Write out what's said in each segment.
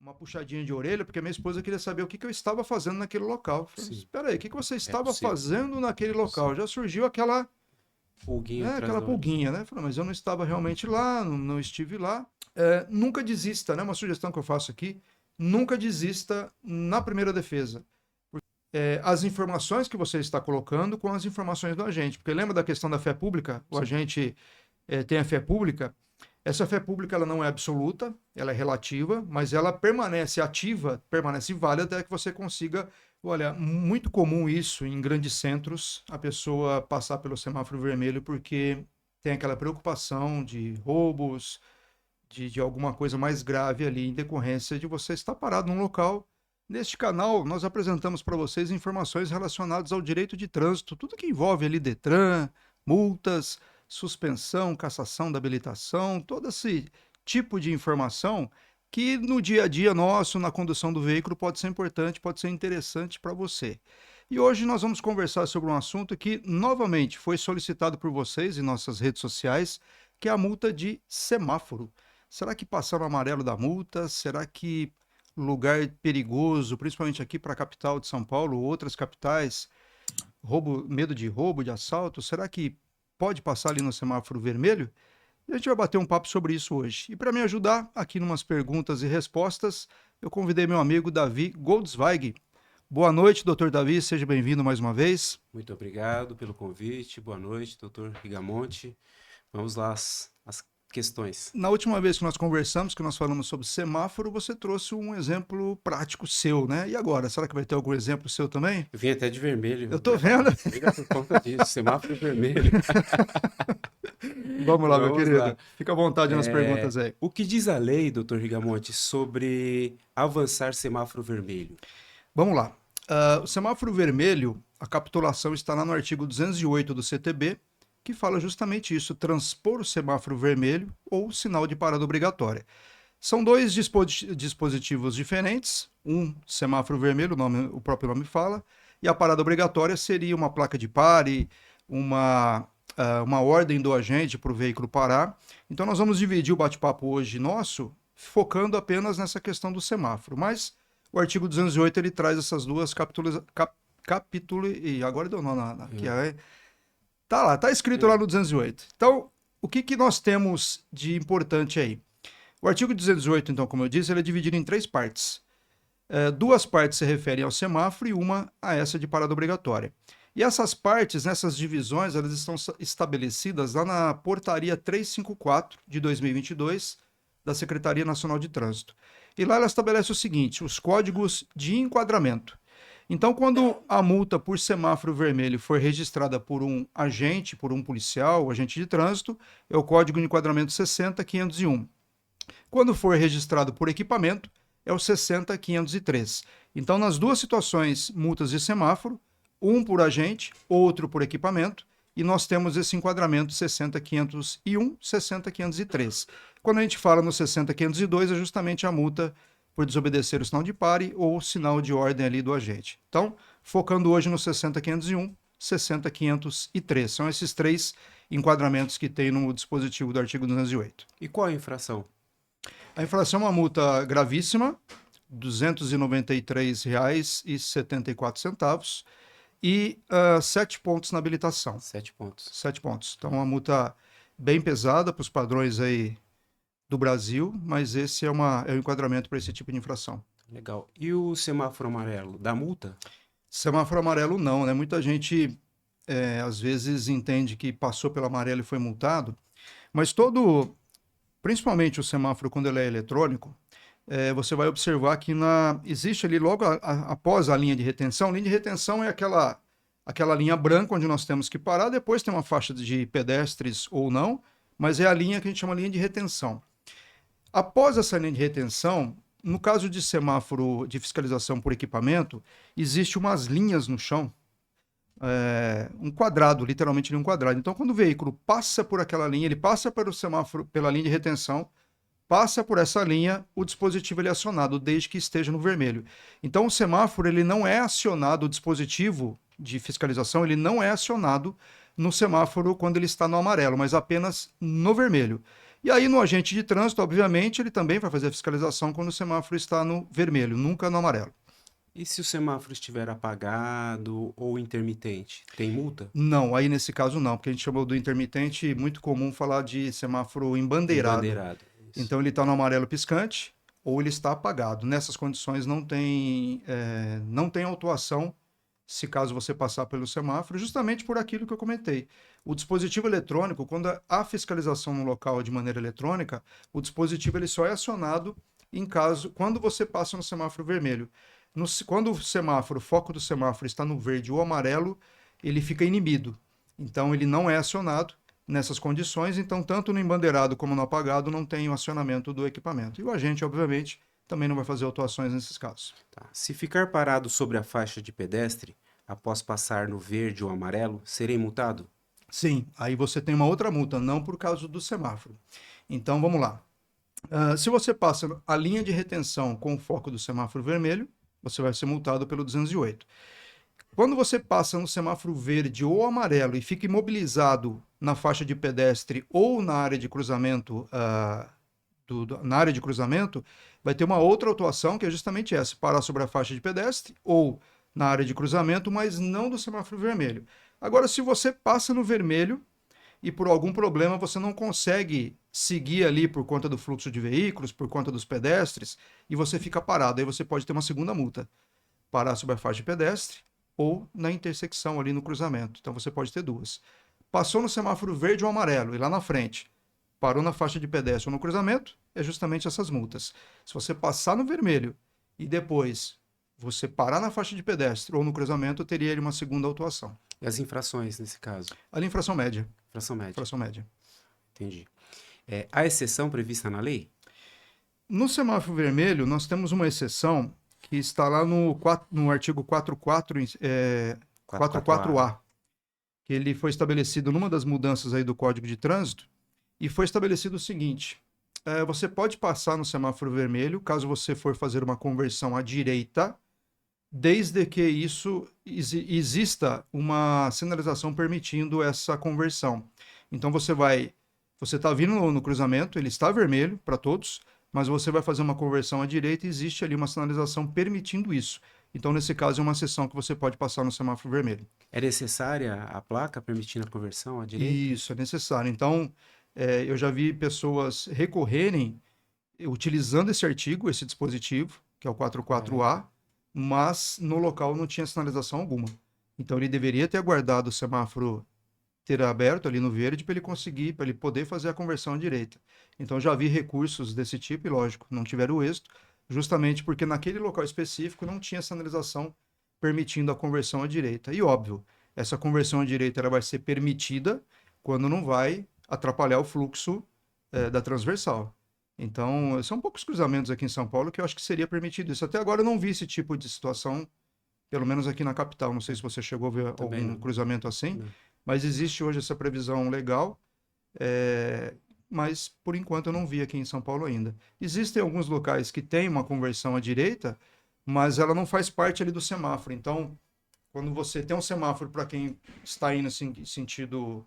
uma puxadinha de orelha, porque minha esposa queria saber o que eu estava fazendo naquele local. Eu falei, Sim, espera aí, o que você é estava possível. fazendo naquele local? Possível. Já surgiu aquela, Pulguinha né, atrás aquela da orelha. pulguinha, né? Eu falei, mas eu não estava realmente lá, não estive lá. Nunca desista, né? Uma sugestão que eu faço aqui, nunca desista na primeira defesa. As informações que você está colocando com as informações do agente. Porque lembra da questão da fé pública? O Sim. agente tem a fé pública. Essa fé pública ela não é absoluta, ela é relativa, mas ela permanece ativa, permanece válida até que você consiga. Olha, muito comum isso em grandes centros, a pessoa passar pelo semáforo vermelho porque tem aquela preocupação de roubos, de alguma coisa mais grave ali em decorrência de você estar parado num local. Neste canal, nós apresentamos para vocês informações relacionadas ao direito de trânsito, tudo que envolve ali Detran, multas, suspensão, cassação da habilitação, todo esse tipo de informação que no dia a dia nosso, na condução do veículo, pode ser importante, pode ser interessante para você. E hoje nós vamos conversar sobre um assunto que, novamente, foi solicitado por vocês em nossas redes sociais, que é a multa de semáforo. Será que passar no amarelo da multa? Será que lugar perigoso, principalmente aqui para a capital de São Paulo, outras capitais, medo de roubo, de assalto? Será que pode passar ali no semáforo vermelho? E a gente vai bater um papo sobre isso hoje. E para me ajudar aqui em umas perguntas e respostas, eu convidei meu amigo Davi Goldsweig. Boa noite, doutor Davi, seja bem-vindo mais uma vez. Muito obrigado pelo convite. Boa noite, doutor Rigamonte. Vamos lá as questões. Na última vez que nós conversamos, que nós falamos sobre semáforo, você trouxe um exemplo prático seu, né? E agora, será que vai ter algum exemplo seu também? Eu vim até de vermelho. Eu tô vendo. Liga por conta disso. Semáforo vermelho. Vamos lá, meu Vamos lá. querido. Fica à vontade nas perguntas aí. O que diz a lei, doutor Rigamonte, sobre avançar semáforo vermelho? Vamos lá. O semáforo vermelho, a capitulação está lá no artigo 208 do CTB, que fala justamente isso, transpor o semáforo vermelho ou sinal de parada obrigatória. São dois dispositivos diferentes, um semáforo vermelho, o próprio nome fala, e a parada obrigatória seria uma placa de pare, uma ordem do agente para o veículo parar. Então nós vamos dividir o bate-papo hoje nosso, focando apenas nessa questão do semáforo, mas o artigo 208 ele traz essas duas e agora deu nó aqui, tá lá, tá escrito lá no 208. Então, o que nós temos de importante aí? O artigo 208, então, como eu disse, ele é dividido em três partes. Duas partes se referem ao semáforo e uma a essa de parada obrigatória. E essas partes, nessas divisões, elas estão estabelecidas lá na Portaria 354 de 2022 da Secretaria Nacional de Trânsito. E lá ela estabelece o seguinte, os códigos de enquadramento. Então, quando a multa por semáforo vermelho for registrada por um agente, por um policial, agente de trânsito, é o código de enquadramento 60501. Quando for registrado por equipamento, é o 60503. Então, nas duas situações, multas de semáforo, um por agente, outro por equipamento, e nós temos esse enquadramento 60501, 60503. Quando a gente fala no 60502, é justamente a multa por desobedecer o sinal de pare ou o sinal de ordem ali do agente. Então, focando hoje no 60501, 60503. São esses três enquadramentos que tem no dispositivo do artigo 208. E qual a infração? A infração é uma multa gravíssima, R$ 293,74 e 7 pontos na habilitação. 7 pontos. 7 pontos. Então, uma multa bem pesada para os padrões aí do Brasil, mas esse é o enquadramento para esse tipo de infração. Legal. E o semáforo amarelo, dá multa? Semáforo amarelo não, né? Muita gente às vezes entende que passou pelo amarelo e foi multado, mas principalmente o semáforo quando ele é eletrônico, você vai observar que existe ali logo após a linha de retenção é aquela linha branca onde nós temos que parar, depois tem uma faixa de pedestres ou não, mas é a linha que a gente chama linha de retenção. Após essa linha de retenção, no caso de semáforo de fiscalização por equipamento, existe umas linhas no chão, um quadrado, literalmente um quadrado. Então, quando o veículo passa por aquela linha, ele passa pelo semáforo, pela linha de retenção, passa por essa linha, o dispositivo ele é acionado desde que esteja no vermelho. Então, o semáforo ele não é acionado, o dispositivo de fiscalização ele não é acionado no semáforo quando ele está no amarelo, mas apenas no vermelho. E aí, no agente de trânsito, obviamente, ele também vai fazer a fiscalização quando o semáforo está no vermelho, nunca no amarelo. E se o semáforo estiver apagado ou intermitente, tem multa? Não, aí nesse caso não, porque a gente chamou do intermitente, muito comum falar de semáforo embandeirado. Embandeirado. Isso. Então ele está no amarelo piscante ou ele está apagado. Nessas condições não tem autuação se caso você passar pelo semáforo, justamente por aquilo que eu comentei. O dispositivo eletrônico, quando há fiscalização no local de maneira eletrônica, o dispositivo ele só é acionado quando você passa no semáforo vermelho. Quando o foco do semáforo está no verde ou amarelo, ele fica inibido. Então ele não é acionado nessas condições, então tanto no embandeirado como no apagado não tem o acionamento do equipamento. E o agente, obviamente, também não vai fazer autuações nesses casos. Tá. Se ficar parado sobre a faixa de pedestre após passar no verde ou amarelo, serei multado? Sim, aí você tem uma outra multa, não por causa do semáforo. Então vamos lá. Se você passa a linha de retenção com o foco do semáforo vermelho, você vai ser multado pelo 208. Quando você passa no semáforo verde ou amarelo e fica imobilizado na faixa de pedestre ou na área de cruzamento, vai ter uma outra autuação que é justamente essa: parar sobre a faixa de pedestre ou na área de cruzamento, mas não do semáforo vermelho. Agora, se você passa no vermelho e por algum problema você não consegue seguir ali por conta do fluxo de veículos, por conta dos pedestres, e você fica parado, aí você pode ter uma segunda multa: parar sobre a faixa de pedestre ou na intersecção ali no cruzamento. Então você pode ter duas. Passou no semáforo verde ou amarelo e lá na frente parou na faixa de pedestre ou no cruzamento, é justamente essas multas. Se você passar no vermelho e depois você parar na faixa de pedestre ou no cruzamento, teria ele uma segunda autuação. E as infrações nesse caso? Ali, infração média. Infração média. Infração média. Entendi. Há exceção prevista na lei? No semáforo vermelho, nós temos uma exceção que está lá no artigo 44A, que ele foi estabelecido numa das mudanças aí do Código de Trânsito, e foi estabelecido o seguinte: você pode passar no semáforo vermelho caso você for fazer uma conversão à direita, desde que exista uma sinalização permitindo essa conversão. Então você está vindo no cruzamento, ele está vermelho para todos, mas você vai fazer uma conversão à direita e existe ali uma sinalização permitindo isso. Então, nesse caso, é uma seção que você pode passar no semáforo vermelho. É necessária a placa permitindo a conversão à direita? Isso, é necessário. Então, eu já vi pessoas recorrerem utilizando esse artigo, esse dispositivo, que é o 44A, mas no local não tinha sinalização alguma. Então, ele deveria ter aguardado o semáforo ter aberto ali no verde para ele poder fazer a conversão à direita. Então, já vi recursos desse tipo e, lógico, não tiveram êxito, justamente porque naquele local específico não tinha sinalização permitindo a conversão à direita. E, óbvio, essa conversão à direita ela vai ser permitida quando não vai atrapalhar o fluxo da transversal. Então, são poucos cruzamentos aqui em São Paulo que eu acho que seria permitido isso. Até agora eu não vi esse tipo de situação, pelo menos aqui na capital. Não sei se você chegou a ver algum cruzamento assim, não. Mas existe hoje essa previsão legal, mas por enquanto eu não vi aqui em São Paulo ainda. Existem alguns locais que têm uma conversão à direita, mas ela não faz parte ali do semáforo. Então, quando você tem um semáforo para quem está indo em sentido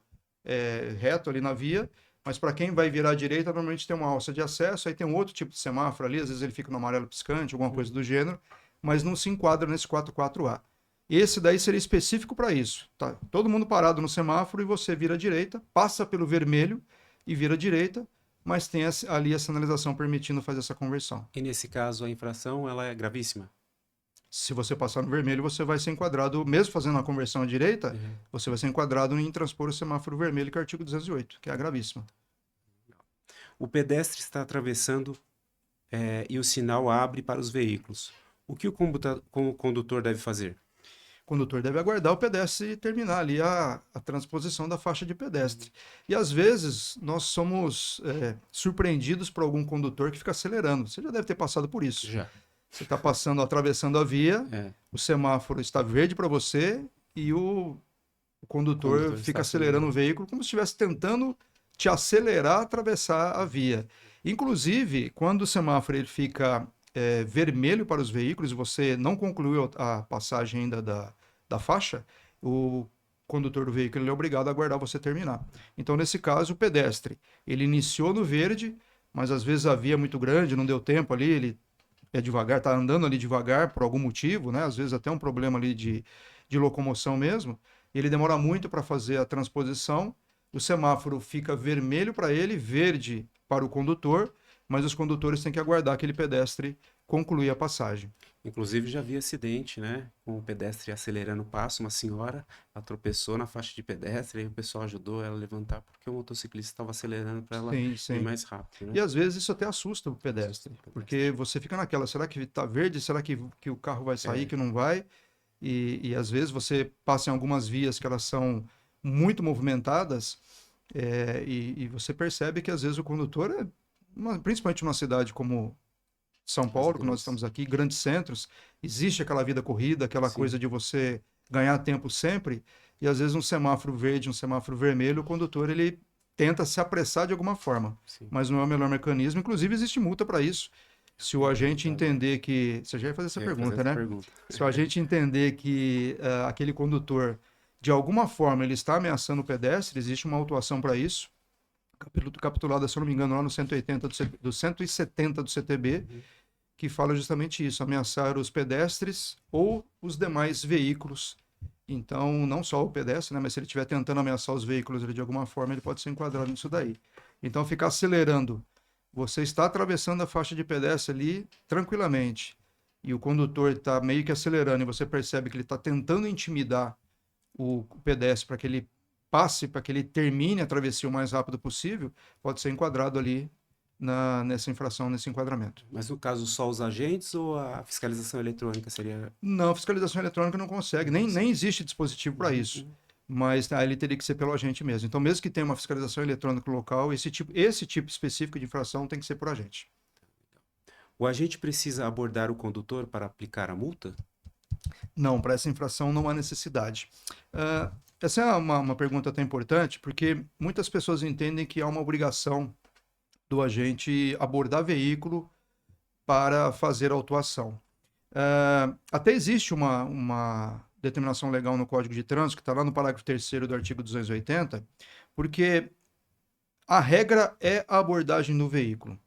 reto ali na via, mas para quem vai virar à direita, normalmente tem uma alça de acesso, aí tem um outro tipo de semáforo ali, às vezes ele fica no amarelo piscante, alguma coisa do gênero, mas não se enquadra nesse 44A. Esse daí seria específico para isso. Tá? Todo mundo parado no semáforo e você vira à direita, passa pelo vermelho e vira à direita, mas tem ali a sinalização permitindo fazer essa conversão. E nesse caso a infração ela é gravíssima? Se você passar no vermelho, você vai ser enquadrado, mesmo fazendo a conversão à direita, você vai ser enquadrado em transpor o semáforo vermelho, que é o artigo 208, que é a gravíssima. O pedestre está atravessando e o sinal abre para os veículos. O que o condutor deve fazer? O condutor deve aguardar o pedestre terminar ali a transposição da faixa de pedestre. E às vezes nós somos surpreendidos por algum condutor que fica acelerando. Você já deve ter passado por isso. Já. Você está atravessando a via, o semáforo está verde para você e o condutor fica acelerando o veículo como se estivesse tentando te acelerar a atravessar a via. Inclusive, quando o semáforo ele fica vermelho para os veículos e você não concluiu a passagem ainda da faixa, o condutor do veículo ele é obrigado a aguardar você terminar. Então, nesse caso, o pedestre, ele iniciou no verde, mas às vezes a via é muito grande, não deu tempo ali, ele é devagar, está andando ali devagar por algum motivo, né? Às vezes até um problema ali de locomoção mesmo. Ele demora muito para fazer a transposição, o semáforo fica vermelho para ele, verde para o condutor, mas os condutores têm que aguardar aquele pedestre concluir a passagem. Inclusive já vi acidente, né? Com o pedestre acelerando o passo, uma senhora, ela tropeçou na faixa de pedestre, aí o pessoal ajudou ela a levantar porque o motociclista estava acelerando para ela Sim, ir sim. mais rápido, E né? às vezes isso até assusta o pedestre, porque você fica naquela, será que está verde? Será que o carro vai sair, É, que não vai? E às vezes você passa em algumas vias que elas são muito movimentadas, e você percebe que às vezes o condutor, principalmente numa cidade como São as Paulo, que nós grandes. estamos aqui, grandes centros, existe aquela vida corrida, aquela Sim, coisa de você ganhar tempo sempre, e às vezes um semáforo verde, um semáforo vermelho, o condutor ele tenta se apressar de alguma forma, sim. mas não é o melhor mecanismo. Inclusive, existe multa para isso. Se o Eu ia agente perguntar agora. entender que. Você já ia fazer essa Eu ia fazer pergunta, essa né? pergunta. Se o agente entender que aquele condutor, de alguma forma, ele está ameaçando o pedestre, existe uma autuação para isso, capitulada, se eu não me engano, lá no 180 do 170 do CTB, Uhum. que fala justamente isso, ameaçar os pedestres ou os demais veículos. Então, não só o pedestre, né, mas se ele estiver tentando ameaçar os veículos de alguma forma, ele pode ser enquadrado nisso daí. Então, ficar acelerando. Você está atravessando a faixa de pedestre ali tranquilamente, e o condutor está meio que acelerando, e você percebe que ele está tentando intimidar o pedestre para que ele passe, para que ele termine a travessia o mais rápido possível, pode ser enquadrado ali nessa infração, nesse enquadramento. Mas no caso, só os agentes ou a fiscalização eletrônica seria. Não, fiscalização eletrônica não consegue, Não nem consegue. existe dispositivo para Uhum, isso. uhum. Mas ele teria que ser pelo agente mesmo. Então, mesmo que tenha uma fiscalização eletrônica local, esse tipo específico de infração tem que ser por agente. O agente precisa abordar o condutor para aplicar a multa? Não, para essa infração não há necessidade. Essa é uma pergunta até importante, porque muitas pessoas entendem que há uma obrigação do agente abordar veículo para fazer a autuação. Até existe uma determinação legal no Código de Trânsito, que está lá no parágrafo 3º do artigo 280, porque a regra é a abordagem do veículo.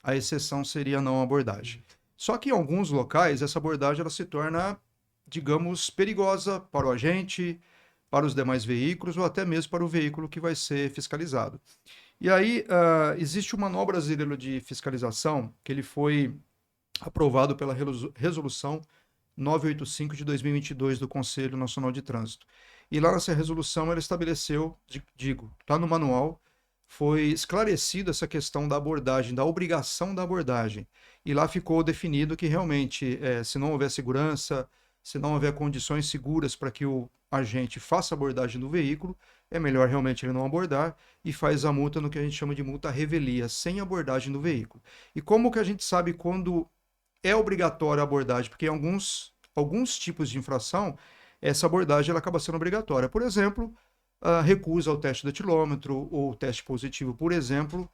A exceção seria a não abordagem. Só que em alguns locais, essa abordagem ela se torna, digamos, perigosa para o agente, para os demais veículos ou até mesmo para o veículo que vai ser fiscalizado. E aí, existe o Manual Brasileiro de Fiscalização, que ele foi aprovado pela Resolução 985 de 2022 do Conselho Nacional de Trânsito. E lá nessa resolução ela estabeleceu, está no manual, foi esclarecida essa questão da abordagem, da obrigação da abordagem. E lá ficou definido que realmente, se não houver segurança, se não houver condições seguras para que o agente faça a abordagem do veículo, é melhor realmente ele não abordar e faz a multa no que a gente chama de multa revelia, sem abordagem do veículo. E como que a gente sabe quando é obrigatória a abordagem? Porque em alguns tipos de infração, essa abordagem ela acaba sendo obrigatória. Por exemplo, a recusa ao teste do etilômetro ou teste positivo, por exemplo,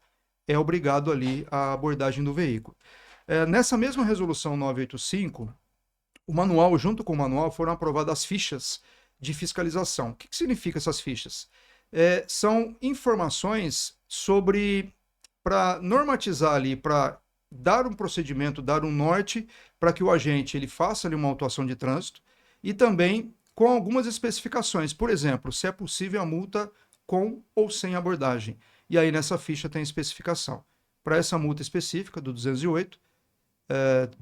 é obrigado ali a abordagem do veículo. Nessa mesma resolução 985, o manual, junto com o manual, foram aprovadas as fichas de fiscalização. O que significa essas fichas? São informações sobre, para normatizar ali, para dar um procedimento, dar um norte para que o agente ele faça ali uma autuação de trânsito e também com algumas especificações. Por exemplo, se é possível a multa com ou sem abordagem. E aí nessa ficha tem especificação. Para essa multa específica do 208,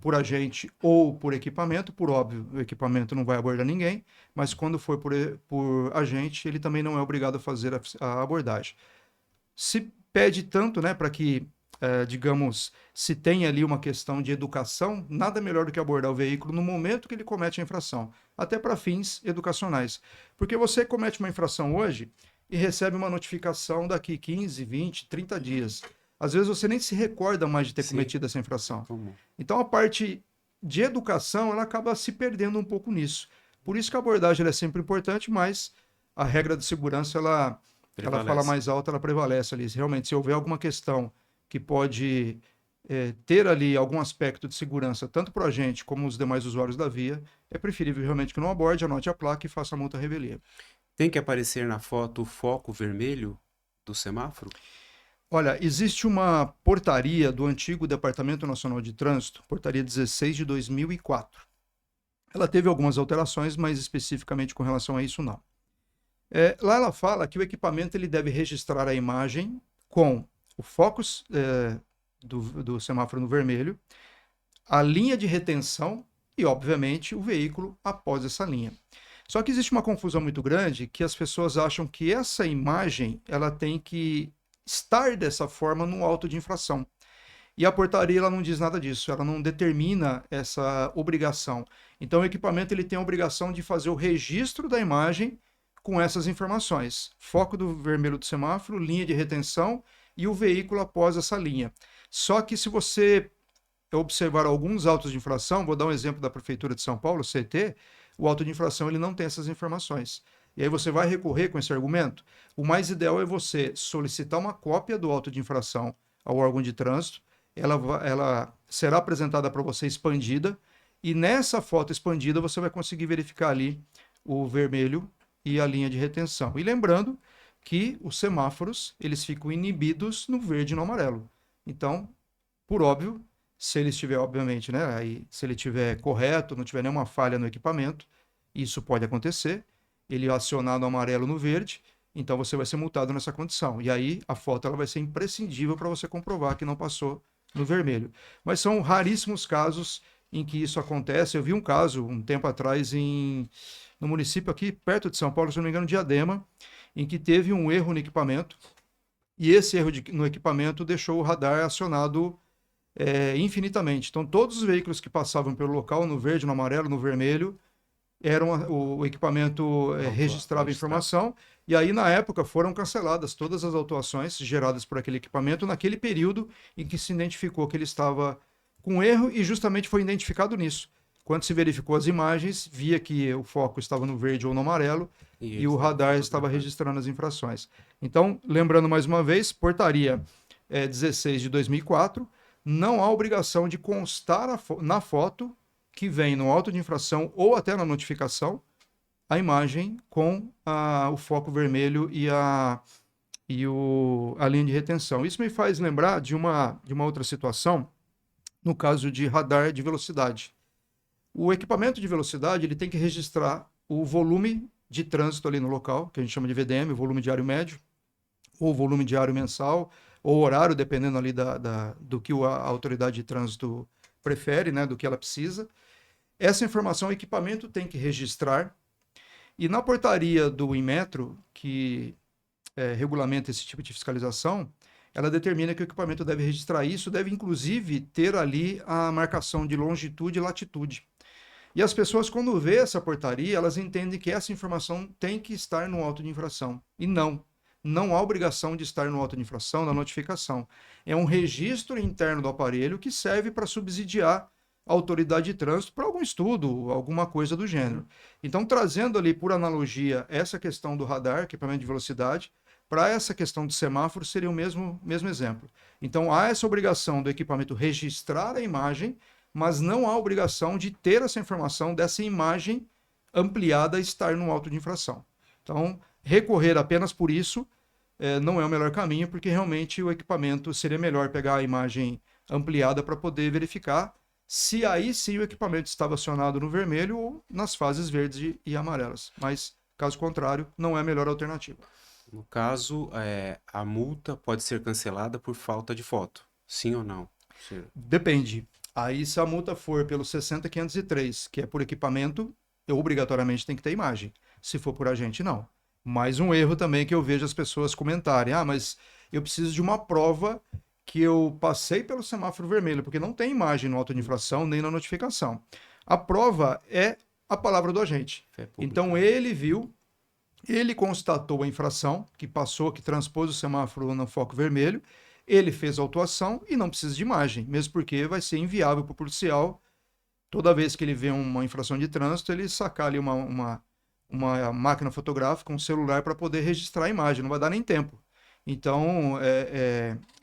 por agente ou por equipamento, por óbvio, o equipamento não vai abordar ninguém, mas quando for por agente, ele também não é obrigado a fazer a abordagem. Se pede tanto, né, para que, digamos, se tenha ali uma questão de educação, nada melhor do que abordar o veículo no momento que ele comete a infração, até para fins educacionais. Porque você comete uma infração hoje e recebe uma notificação daqui 15, 20, 30 dias. Às vezes você nem se recorda mais de ter Sim, cometido essa infração. comum. Então a parte de educação, ela acaba se perdendo um pouco nisso. Por isso que a abordagem ela é sempre importante, mas a regra de segurança, ela fala Prevalece. mais alto, ela prevalece ali. Realmente, se houver alguma questão que pode ter ali algum aspecto de segurança, tanto para a gente como os demais usuários da via, é preferível realmente que não aborde, anote a placa e faça a multa revelia. Tem que aparecer na foto o foco vermelho do semáforo? Olha, existe uma portaria do antigo Departamento Nacional de Trânsito, portaria 16 de 2004. Ela teve algumas alterações, mas especificamente com relação a isso não. Lá ela fala que o equipamento ele deve registrar a imagem com o foco do semáforo no vermelho, a linha de retenção e, obviamente, o veículo após essa linha. Só que existe uma confusão muito grande que as pessoas acham que essa imagem ela tem que estar dessa forma no auto de infração. E a portaria ela não diz nada disso, ela não determina essa obrigação. Então o equipamento ele tem a obrigação de fazer o registro da imagem com essas informações. Foco do vermelho do semáforo, linha de retenção e o veículo após essa linha. Só que se você observar alguns autos de infração, vou dar um exemplo da Prefeitura de São Paulo, CT, o auto de infração ele não tem essas informações. E aí você vai recorrer com esse argumento? O mais ideal é você solicitar uma cópia do auto de infração ao órgão de trânsito, ela será apresentada para você expandida, e nessa foto expandida você vai conseguir verificar ali o vermelho e a linha de retenção. E lembrando que os semáforos, eles ficam inibidos no verde e no amarelo. Então, por óbvio, se ele estiver, obviamente, né, aí, se ele estiver correto, não tiver nenhuma falha no equipamento, isso pode acontecer, ele acionar no amarelo no verde, então você vai ser multado nessa condição. E aí a foto ela vai ser imprescindível para você comprovar que não passou no vermelho. Mas são raríssimos casos em que isso acontece. Eu vi um caso um tempo atrás no município aqui perto de São Paulo, se não me engano, Diadema, em que teve um erro no equipamento e esse erro no equipamento deixou o radar acionado infinitamente. Então todos os veículos que passavam pelo local, no verde, no amarelo, no vermelho, o equipamento registrava informação, e aí na época foram canceladas todas as autuações geradas por aquele equipamento naquele período em que se identificou que ele estava com erro, e justamente foi identificado nisso. Quando se verificou as imagens, via que o foco estava no verde ou no amarelo e o radar estava registrando as infrações. Então, lembrando mais uma vez, portaria 16 de 2004, não há obrigação de constar na foto que vem no auto de infração ou até na notificação, a imagem com o foco vermelho e a linha de retenção. Isso me faz lembrar de uma outra situação, no caso de radar de velocidade. O equipamento de velocidade ele tem que registrar o volume de trânsito ali no local, que a gente chama de VDM, volume diário médio, ou volume diário mensal, ou horário, dependendo ali do que a autoridade de trânsito prefere, né, do que ela precisa. Essa informação o equipamento tem que registrar, e na portaria do Inmetro, que regulamenta esse tipo de fiscalização, ela determina que o equipamento deve registrar isso, deve inclusive ter ali a marcação de longitude e latitude. E as pessoas, quando vê essa portaria, elas entendem que essa informação tem que estar no auto de infração. E não há obrigação de estar no auto de infração, na notificação. É um registro interno do aparelho que serve para subsidiar a autoridade de trânsito para algum estudo, alguma coisa do gênero. Então, trazendo ali por analogia essa questão do radar, equipamento de velocidade, para essa questão de semáforo seria o mesmo exemplo. Então, há essa obrigação do equipamento registrar a imagem, mas não há obrigação de ter essa informação dessa imagem ampliada estar no auto de infração. Então, recorrer apenas por isso não é o melhor caminho, porque realmente o equipamento seria melhor pegar a imagem ampliada para poder verificar se aí sim o equipamento estava acionado no vermelho ou nas fases verdes e amarelas. Mas, caso contrário, não é a melhor alternativa. No caso, a multa pode ser cancelada por falta de foto, sim ou não? Sim. Depende. Aí, se a multa for pelo 60.503, que é por equipamento, eu obrigatoriamente tenho que ter imagem. Se for por agente, não. Mais um erro também que eu vejo as pessoas comentarem. Mas eu preciso de uma prova que eu passei pelo semáforo vermelho, porque não tem imagem no auto de infração nem na notificação. A prova é a palavra do agente. Então ele viu, ele constatou a infração, que passou, que transpôs o semáforo no foco vermelho, ele fez a autuação e não precisa de imagem, mesmo porque vai ser inviável para o policial, toda vez que ele vê uma infração de trânsito, ele sacar ali uma máquina fotográfica, um celular para poder registrar a imagem, não vai dar nem tempo. Então,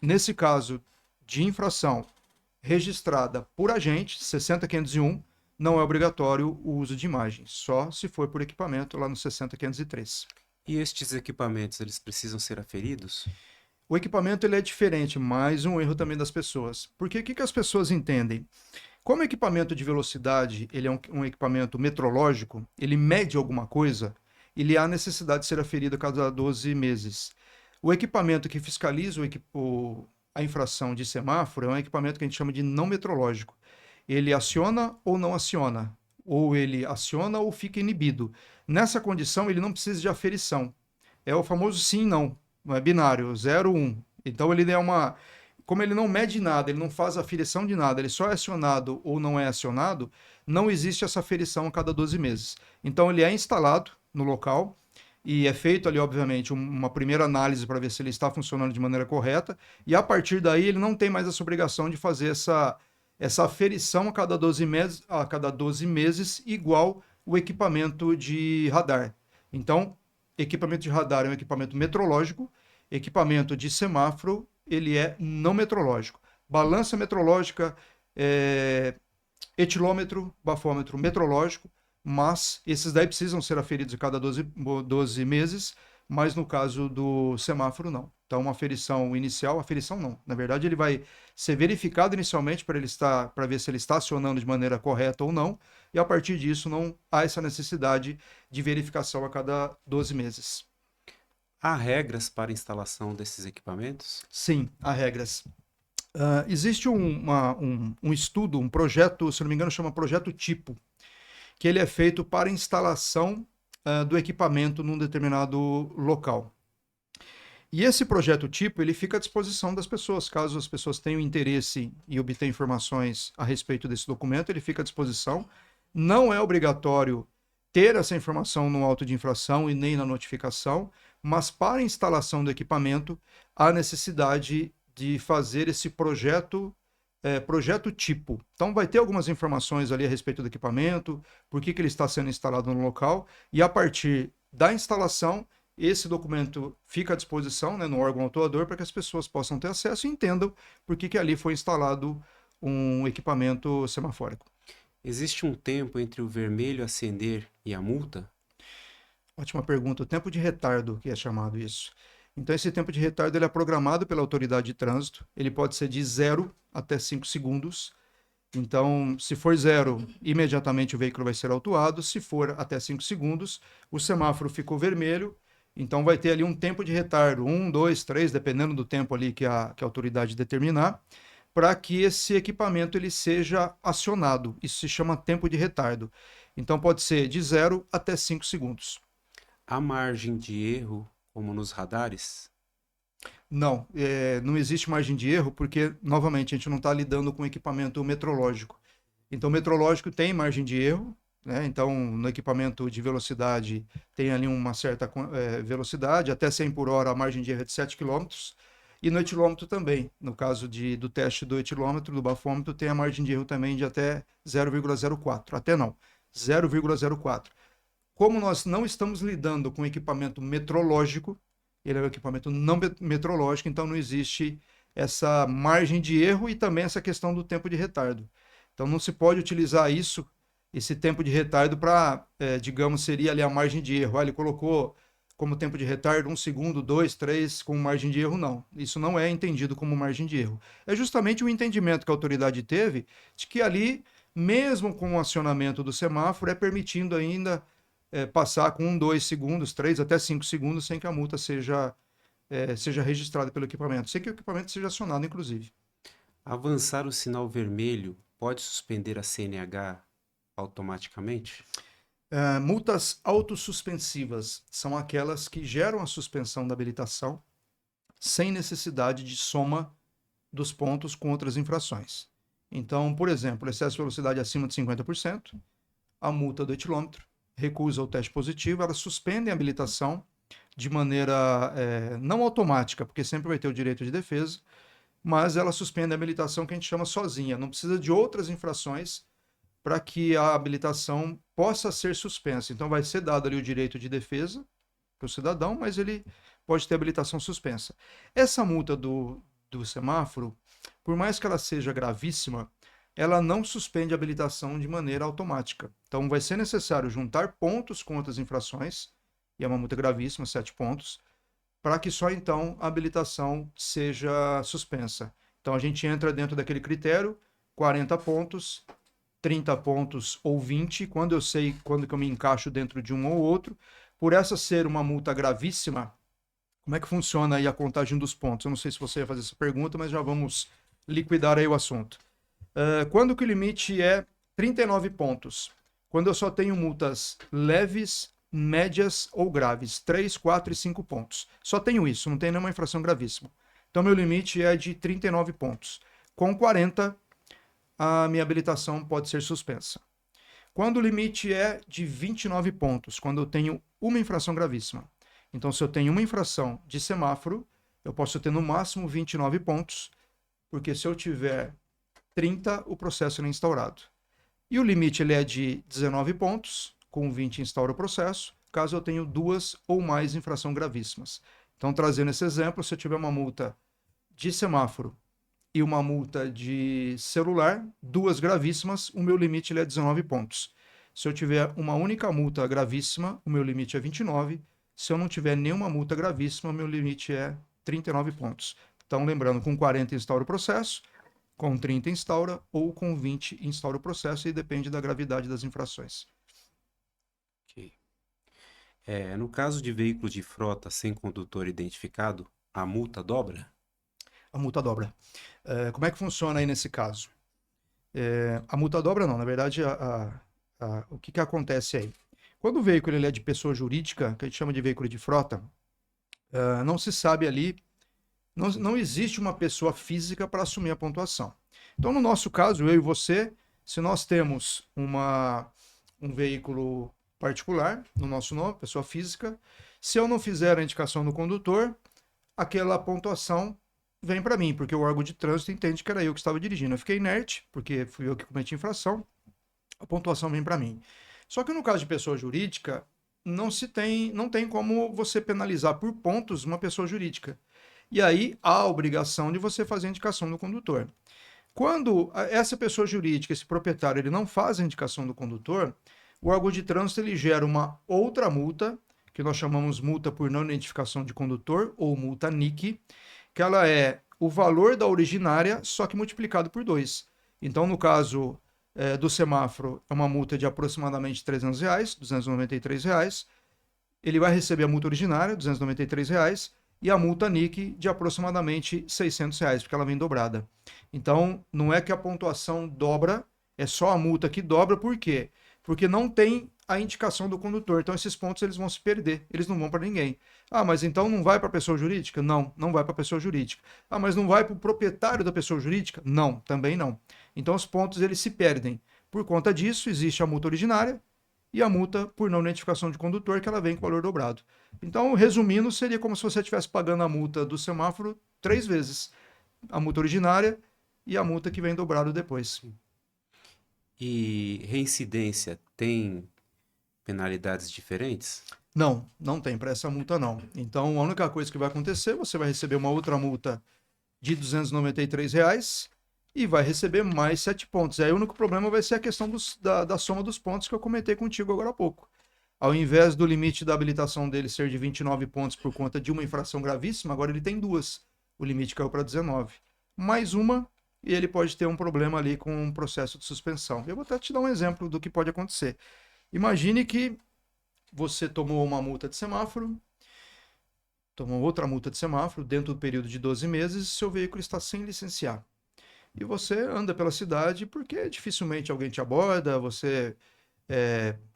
nesse caso de infração registrada por agente, 60.501, não é obrigatório o uso de imagem, só se for por equipamento lá no 60.503. E estes equipamentos, eles precisam ser aferidos? O equipamento ele é diferente, mais um erro também das pessoas. Porque o que as pessoas entendem? Como o equipamento de velocidade ele é um equipamento metrológico, ele mede alguma coisa, ele há necessidade de ser aferido a cada 12 meses. O equipamento que fiscaliza a infração de semáforo é um equipamento que a gente chama de não metrológico. Ele aciona ou não aciona, ou ele aciona ou fica inibido. Nessa condição, ele não precisa de aferição. É o famoso sim, não. Não é binário, 0, 1. Então ele é uma. Como ele não mede nada, ele não faz aferição de nada, ele só é acionado ou não é acionado, não existe essa aferição a cada 12 meses. Então ele é instalado no local e é feito ali, obviamente, uma primeira análise para ver se ele está funcionando de maneira correta, e a partir daí ele não tem mais essa obrigação de fazer essa aferição a cada 12 meses, igual o equipamento de radar. Então, equipamento de radar é um equipamento metrológico, equipamento de semáforo, ele é não metrológico. Balança metrológica, etilômetro, bafômetro metrológico, mas esses daí precisam ser aferidos a cada 12 meses, mas no caso do semáforo, não. Então, uma aferição inicial, aferição não. Na verdade, ele vai ser verificado inicialmente para ver se ele está acionando de maneira correta ou não, e a partir disso não há essa necessidade de verificação a cada 12 meses. Há regras para instalação desses equipamentos? Sim, há regras. Existe um estudo, um projeto, se não me engano, chama Projeto Tipo, que ele é feito para instalação do equipamento num determinado local. E esse projeto tipo, ele fica à disposição das pessoas, caso as pessoas tenham interesse em obter informações a respeito desse documento, ele fica à disposição. Não é obrigatório ter essa informação no auto de infração e nem na notificação, mas para a instalação do equipamento, há necessidade de fazer esse projeto tipo. Então vai ter algumas informações ali a respeito do equipamento, por que ele está sendo instalado no local, e a partir da instalação, esse documento fica à disposição, né, no órgão autuador, para que as pessoas possam ter acesso e entendam por que ali foi instalado um equipamento semafórico. Existe um tempo entre o vermelho acender e a multa? Ótima pergunta. O tempo de retardo, que é chamado isso. Então, esse tempo de retardo ele é programado pela autoridade de trânsito. Ele pode ser de 0 até 5 segundos. Então, se for 0, imediatamente o veículo vai ser autuado. Se for até 5 segundos, o semáforo ficou vermelho. Então, vai ter ali um tempo de retardo, 1, 2, 3, dependendo do tempo ali que a autoridade determinar, para que esse equipamento ele seja acionado. Isso se chama tempo de retardo. Então, pode ser de 0 até 5 segundos. Há margem de erro, como nos radares? Não, não existe margem de erro, porque, novamente, a gente não está lidando com equipamento metrológico. Então, o metrológico tem margem de erro, né? Então, no equipamento de velocidade, tem ali uma certa velocidade, até 100 por hora, a margem de erro é de 7 quilômetros. E no etilômetro também, no caso do teste do etilômetro, do bafômetro, tem a margem de erro também de até 0,04. Até não, 0,04. Como nós não estamos lidando com equipamento metrológico, ele é um equipamento não metrológico, então não existe essa margem de erro e também essa questão do tempo de retardo. Então não se pode utilizar esse tempo de retardo para, digamos, seria ali a margem de erro. Ele colocou como tempo de retardo 1 segundo, 2, 3, com margem de erro, não. Isso não é entendido como margem de erro. É justamente o entendimento que a autoridade teve de que ali, mesmo com o acionamento do semáforo, é permitindo ainda passar com 1, 2 segundos, 3 até 5 segundos, sem que a multa seja registrada pelo equipamento, sem que o equipamento seja acionado, inclusive. Avançar o sinal vermelho pode suspender a CNH automaticamente? Multas autossuspensivas são aquelas que geram a suspensão da habilitação sem necessidade de soma dos pontos com outras infrações. Então, por exemplo, excesso de velocidade acima de 50%, a multa do etilômetro, recusa o teste positivo, elas suspendem a habilitação de maneira não automática, porque sempre vai ter o direito de defesa, mas ela suspende a habilitação que a gente chama sozinha, não precisa de outras infrações para que a habilitação possa ser suspensa. Então vai ser dado ali o direito de defesa para o cidadão, mas ele pode ter habilitação suspensa. Essa multa do semáforo, por mais que ela seja gravíssima, ela não suspende a habilitação de maneira automática. Então vai ser necessário juntar pontos com outras infrações e é uma multa gravíssima, 7 pontos, para que só então a habilitação seja suspensa. Então a gente entra dentro daquele critério, 40 pontos, 30 pontos ou 20, quando eu sei quando que eu me encaixo dentro de um ou outro. Por essa ser uma multa gravíssima, como é que funciona aí a contagem dos pontos? Eu não sei se você ia fazer essa pergunta, mas já vamos liquidar aí o assunto. Quando que o limite é 39 pontos? Quando eu só tenho multas leves, médias ou graves, 3, 4 e 5 pontos. Só tenho isso, não tenho nenhuma infração gravíssima. Então, meu limite é de 39 pontos. Com 40, a minha habilitação pode ser suspensa. Quando o limite é de 29 pontos, quando eu tenho uma infração gravíssima. Então, se eu tenho uma infração de semáforo, eu posso ter no máximo 29 pontos, porque se eu tiver 30, o processo é instaurado. E o limite ele é de 19 pontos, com 20 instaura o processo, caso eu tenha duas ou mais infrações gravíssimas. Então, trazendo esse exemplo, se eu tiver uma multa de semáforo e uma multa de celular, duas gravíssimas, o meu limite ele é 19 pontos. Se eu tiver uma única multa gravíssima, o meu limite é 29. Se eu não tiver nenhuma multa gravíssima, o meu limite é 39 pontos. Então, lembrando, com 40 instaura o processo, com 30 instaura ou com 20 instaura o processo e depende da gravidade das infrações. Ok. No caso de veículo de frota sem condutor identificado, a multa dobra? A multa dobra. Como é que funciona aí nesse caso? A multa dobra não, na verdade, o que acontece aí? Quando o veículo ele é de pessoa jurídica, que a gente chama de veículo de frota, não se sabe ali, não existe uma pessoa física para assumir a pontuação. Então, no nosso caso, eu e você, se nós temos um veículo particular, no nosso nome, pessoa física, se eu não fizer a indicação do condutor, aquela pontuação vem para mim, porque o órgão de trânsito entende que era eu que estava dirigindo. Eu fiquei inerte, porque fui eu que cometi infração, a pontuação vem para mim. Só que no caso de pessoa jurídica, não tem como você penalizar por pontos uma pessoa jurídica. E aí há a obrigação de você fazer a indicação do condutor. Quando essa pessoa jurídica, esse proprietário, ele não faz a indicação do condutor, o órgão de trânsito ele gera uma outra multa, que nós chamamos multa por não identificação de condutor, ou multa NIC, que ela é o valor da originária, só que multiplicado por 2. Então, no caso do semáforo, é uma multa de aproximadamente R$ 300, R$ 293. Ele vai receber a multa originária, R$ 293, e a multa NIC de aproximadamente R$ 600, porque ela vem dobrada. Então, não é que a pontuação dobra, é só a multa que dobra, por quê? Porque não tem a indicação do condutor. Então, esses pontos eles vão se perder, eles não vão para ninguém. Ah, mas então não vai para a pessoa jurídica? Não, não vai para a pessoa jurídica. Ah, mas não vai para o proprietário da pessoa jurídica? Não, também não. Então, os pontos eles se perdem. Por conta disso, existe a multa originária e a multa por não identificação de condutor, que ela vem com valor dobrado. Então, resumindo, seria como se você estivesse pagando a multa do semáforo 3 vezes. A multa originária e a multa que vem dobrado depois. E reincidência tem penalidades diferentes? Não, não tem para essa multa não. Então, a única coisa que vai acontecer, você vai receber uma outra multa de R$ 293 e vai receber mais 7 pontos. Aí o único problema vai ser a questão da soma dos pontos que eu comentei contigo agora há pouco. Ao invés do limite da habilitação dele ser de 29 pontos por conta de uma infração gravíssima, agora ele tem duas. O limite caiu para 19. Mais uma, e ele pode ter um problema ali com um processo de suspensão. Eu vou até te dar um exemplo do que pode acontecer. Imagine que você tomou uma multa de semáforo, tomou outra multa de semáforo dentro do período de 12 meses e seu veículo está sem licenciar. E você anda pela cidade porque dificilmente alguém te aborda, você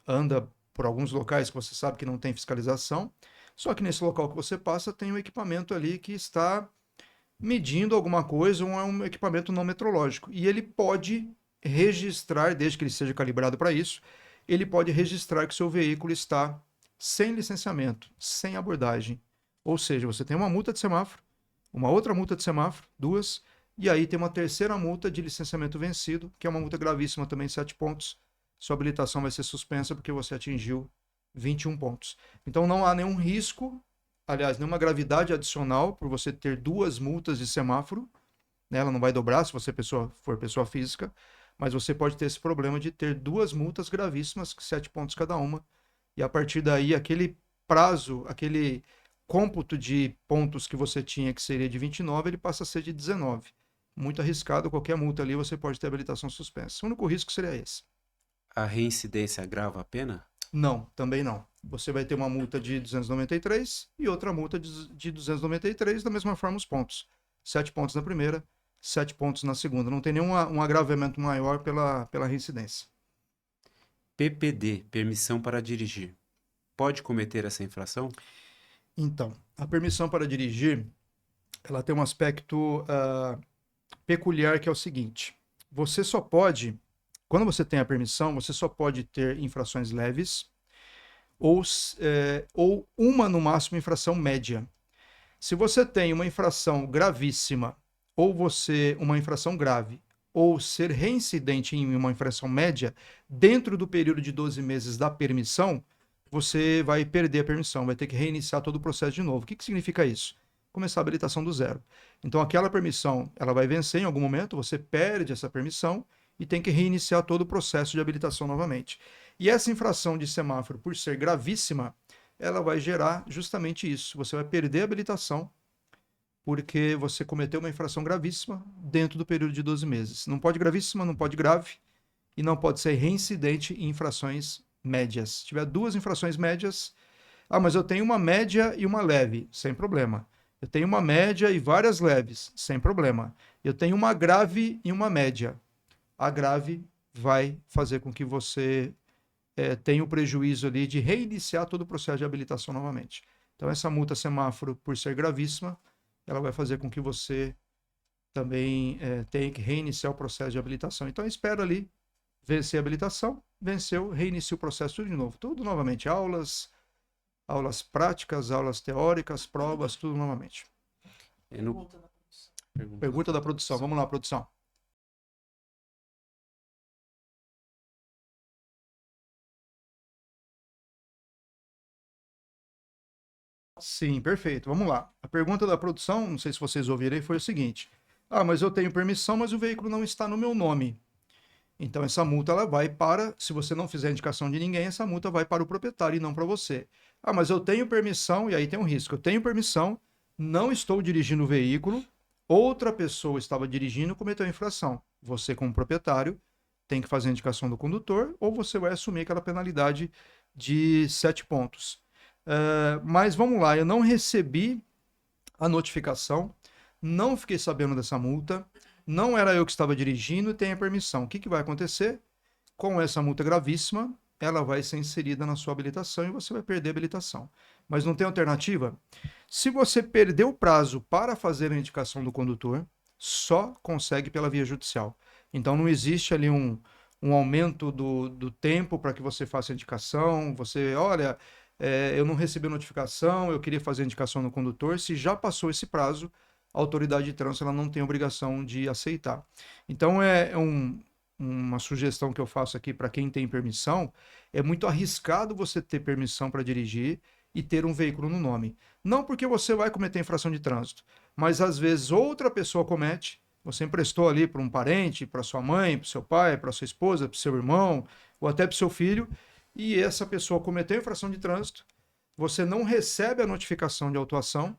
anda por alguns locais que você sabe que não tem fiscalização, só que nesse local que você passa tem um equipamento ali que está medindo alguma coisa, ou é um equipamento não metrológico. E ele pode registrar, desde que ele seja calibrado para isso, ele pode registrar que seu veículo está sem licenciamento, sem abordagem. Ou seja, você tem uma multa de semáforo, uma outra multa de semáforo, duas, e aí tem uma terceira multa de licenciamento vencido, que é uma multa gravíssima também, 7 pontos. Sua habilitação vai ser suspensa porque você atingiu 21 pontos. Então não há nenhum risco, aliás, nenhuma gravidade adicional por você ter duas multas de semáforo, né? Ela não vai dobrar se você for pessoa física, mas você pode ter esse problema de ter duas multas gravíssimas, 7 pontos cada uma, e a partir daí aquele prazo, aquele cômputo de pontos que você tinha, que seria de 29, ele passa a ser de 19. Muito arriscado, qualquer multa ali você pode ter habilitação suspensa. O único risco seria esse. A reincidência agrava a pena? Não, também não. Você vai ter uma multa de 293 e outra multa de 293, da mesma forma os pontos. 7 pontos na primeira, 7 pontos na segunda. Não tem nenhum um agravamento maior pela reincidência. PPD, permissão para dirigir. Pode cometer essa infração? Então, a permissão para dirigir, ela tem um aspecto peculiar que é o seguinte. Você só pode, quando você tem a permissão, você só pode ter infrações leves ou uma, no máximo, infração média. Se você tem uma infração gravíssima ou uma infração grave ou ser reincidente em uma infração média, dentro do período de 12 meses da permissão, você vai perder a permissão, vai ter que reiniciar todo o processo de novo. O que significa isso? Começar a habilitação do zero. Então, aquela permissão, ela vai vencer em algum momento, você perde essa permissão e tem que reiniciar todo o processo de habilitação novamente. E essa infração de semáforo, por ser gravíssima, ela vai gerar justamente isso. Você vai perder a habilitação porque você cometeu uma infração gravíssima dentro do período de 12 meses. Não pode gravíssima, não pode grave e não pode ser reincidente em infrações médias. Se tiver duas infrações médias, mas eu tenho uma média e uma leve, sem problema. Eu tenho uma média e várias leves, sem problema. Eu tenho uma grave e uma média. A grave vai fazer com que você tenha o prejuízo ali de reiniciar todo o processo de habilitação novamente. Então, essa multa semáforo, por ser gravíssima, ela vai fazer com que você também tenha que reiniciar o processo de habilitação. Então, espera ali vencer a habilitação, venceu, reinicia o processo tudo de novo. Tudo novamente, aulas práticas, aulas teóricas, provas, tudo novamente. Pergunta da produção. Vamos lá, produção. Sim, perfeito. Vamos lá. A pergunta da produção, não sei se vocês ouviram, foi o seguinte: mas eu tenho permissão, mas o veículo não está no meu nome. Então, essa multa ela vai para, se você não fizer indicação de ninguém, essa multa vai para o proprietário e não para você. Mas eu tenho permissão, e aí tem um risco. Eu tenho permissão, não estou dirigindo o veículo, outra pessoa estava dirigindo e cometeu a infração. Você, como proprietário, tem que fazer a indicação do condutor, ou você vai assumir aquela penalidade de 7 pontos. Mas vamos lá, eu não recebi a notificação, não fiquei sabendo dessa multa, não era eu que estava dirigindo e tenho a permissão. O que vai acontecer? Com essa multa gravíssima, ela vai ser inserida na sua habilitação e você vai perder a habilitação. Mas não tem alternativa? Se você perder o prazo para fazer a indicação do condutor, só consegue pela via judicial. Então não existe ali um aumento do tempo para que você faça a indicação. Você, olha, eu não recebi a notificação, eu queria fazer a indicação no condutor. Se já passou esse prazo, a autoridade de trânsito ela não tem obrigação de aceitar. Então uma sugestão que eu faço aqui para quem tem permissão, é muito arriscado você ter permissão para dirigir e ter um veículo no nome. Não porque você vai cometer infração de trânsito, mas às vezes outra pessoa comete, você emprestou ali para um parente, para sua mãe, para seu pai, para sua esposa, para seu irmão, ou até para seu filho, e essa pessoa cometeu infração de trânsito, você não recebe a notificação de autuação,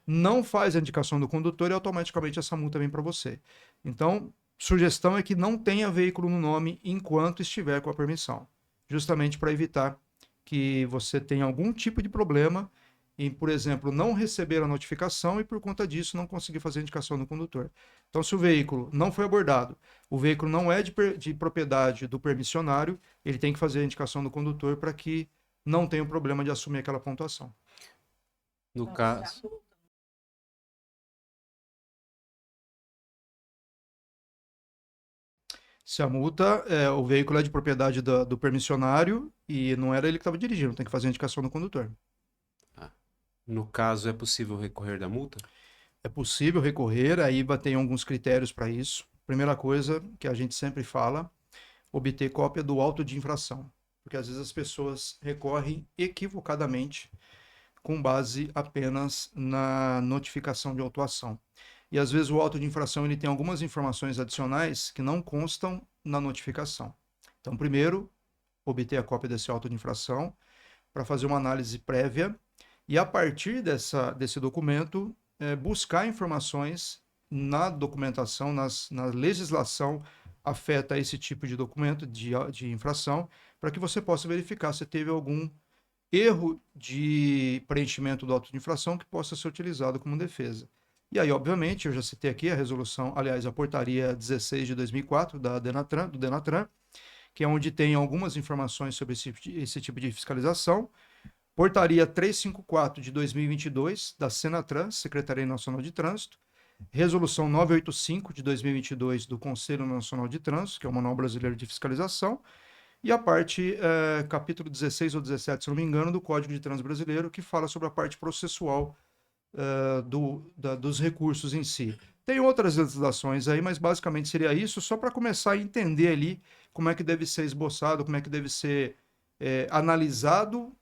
não faz a indicação do condutor e automaticamente essa multa vem para você. Então, sugestão é que não tenha veículo no nome enquanto estiver com a permissão, justamente para evitar que você tenha algum tipo de problema em, por exemplo, não receber a notificação e por conta disso não conseguir fazer a indicação do condutor. Então, se o veículo não foi abordado, o veículo não é de propriedade do permissionário, ele tem que fazer a indicação do condutor para que não tenha o problema de assumir aquela pontuação. No caso... Se a multa, o veículo é de propriedade do permissionário e não era ele que estava dirigindo, tem que fazer a indicação do condutor. No caso, é possível recorrer da multa? É possível recorrer, aí tem alguns critérios para isso. Primeira coisa que a gente sempre fala, obter cópia do auto de infração. Porque às vezes as pessoas recorrem equivocadamente com base apenas na notificação de autuação. E às vezes o auto de infração ele tem algumas informações adicionais que não constam na notificação. Então, primeiro, obter a cópia desse auto de infração para fazer uma análise prévia e a partir desse documento, buscar informações na documentação, na legislação afeta esse tipo de documento de infração, para que você possa verificar se teve algum erro de preenchimento do auto de infração que possa ser utilizado como defesa. E aí, obviamente, eu já citei aqui a resolução, aliás, a portaria 16 de 2004 do Denatran, que é onde tem algumas informações sobre esse tipo de fiscalização. Portaria 354 de 2022 da Senatran, Secretaria Nacional de Trânsito. Resolução 985 de 2022 do Conselho Nacional de Trânsito, que é o Manual Brasileiro de Fiscalização. E a parte, capítulo 16 ou 17, se não me engano, do Código de Trânsito Brasileiro, que fala sobre a parte processual dos recursos em si. Tem outras legislações aí, mas basicamente seria isso, só para começar a entender ali como é que deve ser esboçado, como é que deve ser analisado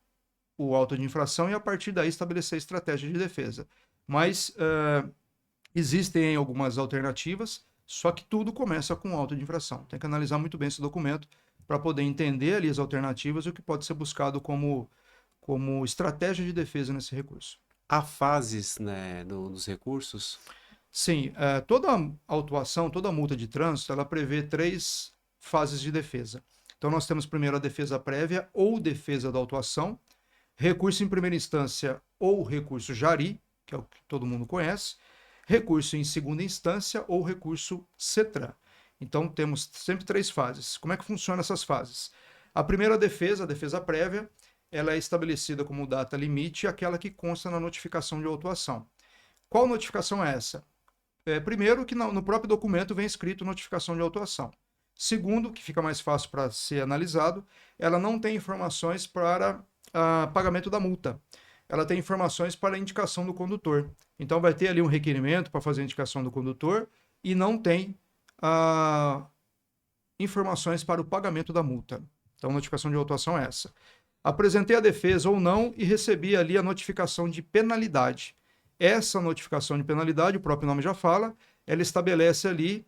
o auto de infração e a partir daí estabelecer estratégia de defesa. Mas existem algumas alternativas, só que tudo começa com auto de infração. Tem que analisar muito bem esse documento para poder entender ali as alternativas e o que pode ser buscado como estratégia de defesa nesse recurso. Há fases, né, dos recursos? Sim, toda autuação, toda multa de trânsito, ela prevê 3 fases de defesa. Então nós temos primeiro a defesa prévia ou defesa da autuação, recurso em primeira instância ou recurso jari, que é o que todo mundo conhece, recurso em segunda instância ou recurso CETRAN. Então temos sempre 3 fases. Como é que funcionam essas fases? A primeira defesa, a defesa prévia, ela é estabelecida como data limite, aquela que consta na notificação de autuação. Qual notificação é essa? Primeiro, que no próprio documento vem escrito notificação de autuação. Segundo, que fica mais fácil para ser analisado, ela não tem informações para pagamento da multa. Ela tem informações para indicação do condutor. Então, vai ter ali um requerimento para fazer a indicação do condutor e não tem informações para o pagamento da multa. Então, a notificação de autuação é essa. Apresentei a defesa ou não e recebi ali a notificação de penalidade. Essa notificação de penalidade, o próprio nome já fala, ela estabelece ali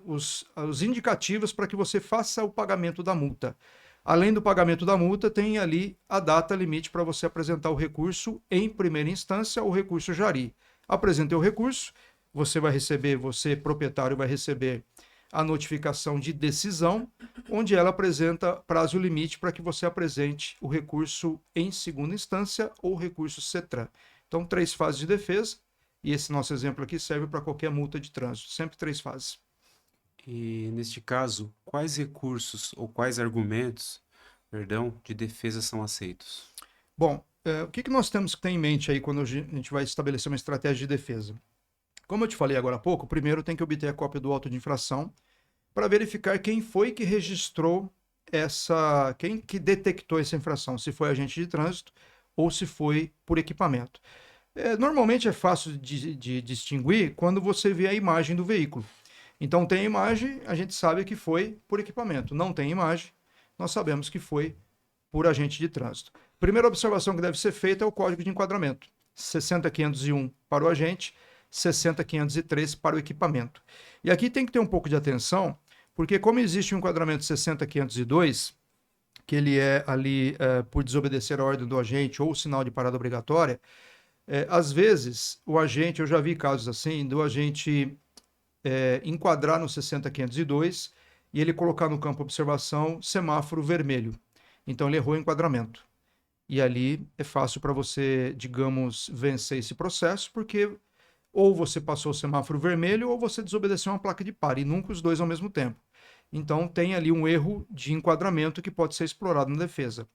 os indicativos para que você faça o pagamento da multa. Além do pagamento da multa, tem ali a data limite para você apresentar o recurso em primeira instância ou recurso jari. Apresentei o recurso, você, proprietário, vai receber a notificação de decisão, onde ela apresenta prazo limite para que você apresente o recurso em segunda instância ou recurso CETRAN. Então, 3 fases de defesa, e esse nosso exemplo aqui serve para qualquer multa de trânsito, sempre 3 fases. E, neste caso, quais recursos ou quais argumentos, de defesa são aceitos? Bom, o que nós temos que ter em mente aí quando a gente vai estabelecer uma estratégia de defesa? Como eu te falei agora há pouco, primeiro tem que obter a cópia do auto de infração para verificar quem foi que registrou quem que detectou essa infração, se foi agente de trânsito ou se foi por equipamento. Normalmente é fácil de distinguir quando você vê a imagem do veículo. Então tem imagem, a gente sabe que foi por equipamento. Não tem imagem, nós sabemos que foi por agente de trânsito. Primeira observação que deve ser feita é o código de enquadramento. 60.501 para o agente, 60.503 para o equipamento. E aqui tem que ter um pouco de atenção, porque como existe o enquadramento 60.502, que ele é ali por desobedecer a ordem do agente ou o sinal de parada obrigatória, às vezes o agente, eu já vi casos assim, do agente enquadrar no 60.502 e ele colocar no campo observação semáforo vermelho. Então ele errou o enquadramento. E ali é fácil para você, digamos, vencer esse processo, porque ou você passou o semáforo vermelho ou você desobedeceu uma placa de pare, e nunca os dois ao mesmo tempo. Então tem ali um erro de enquadramento que pode ser explorado na defesa.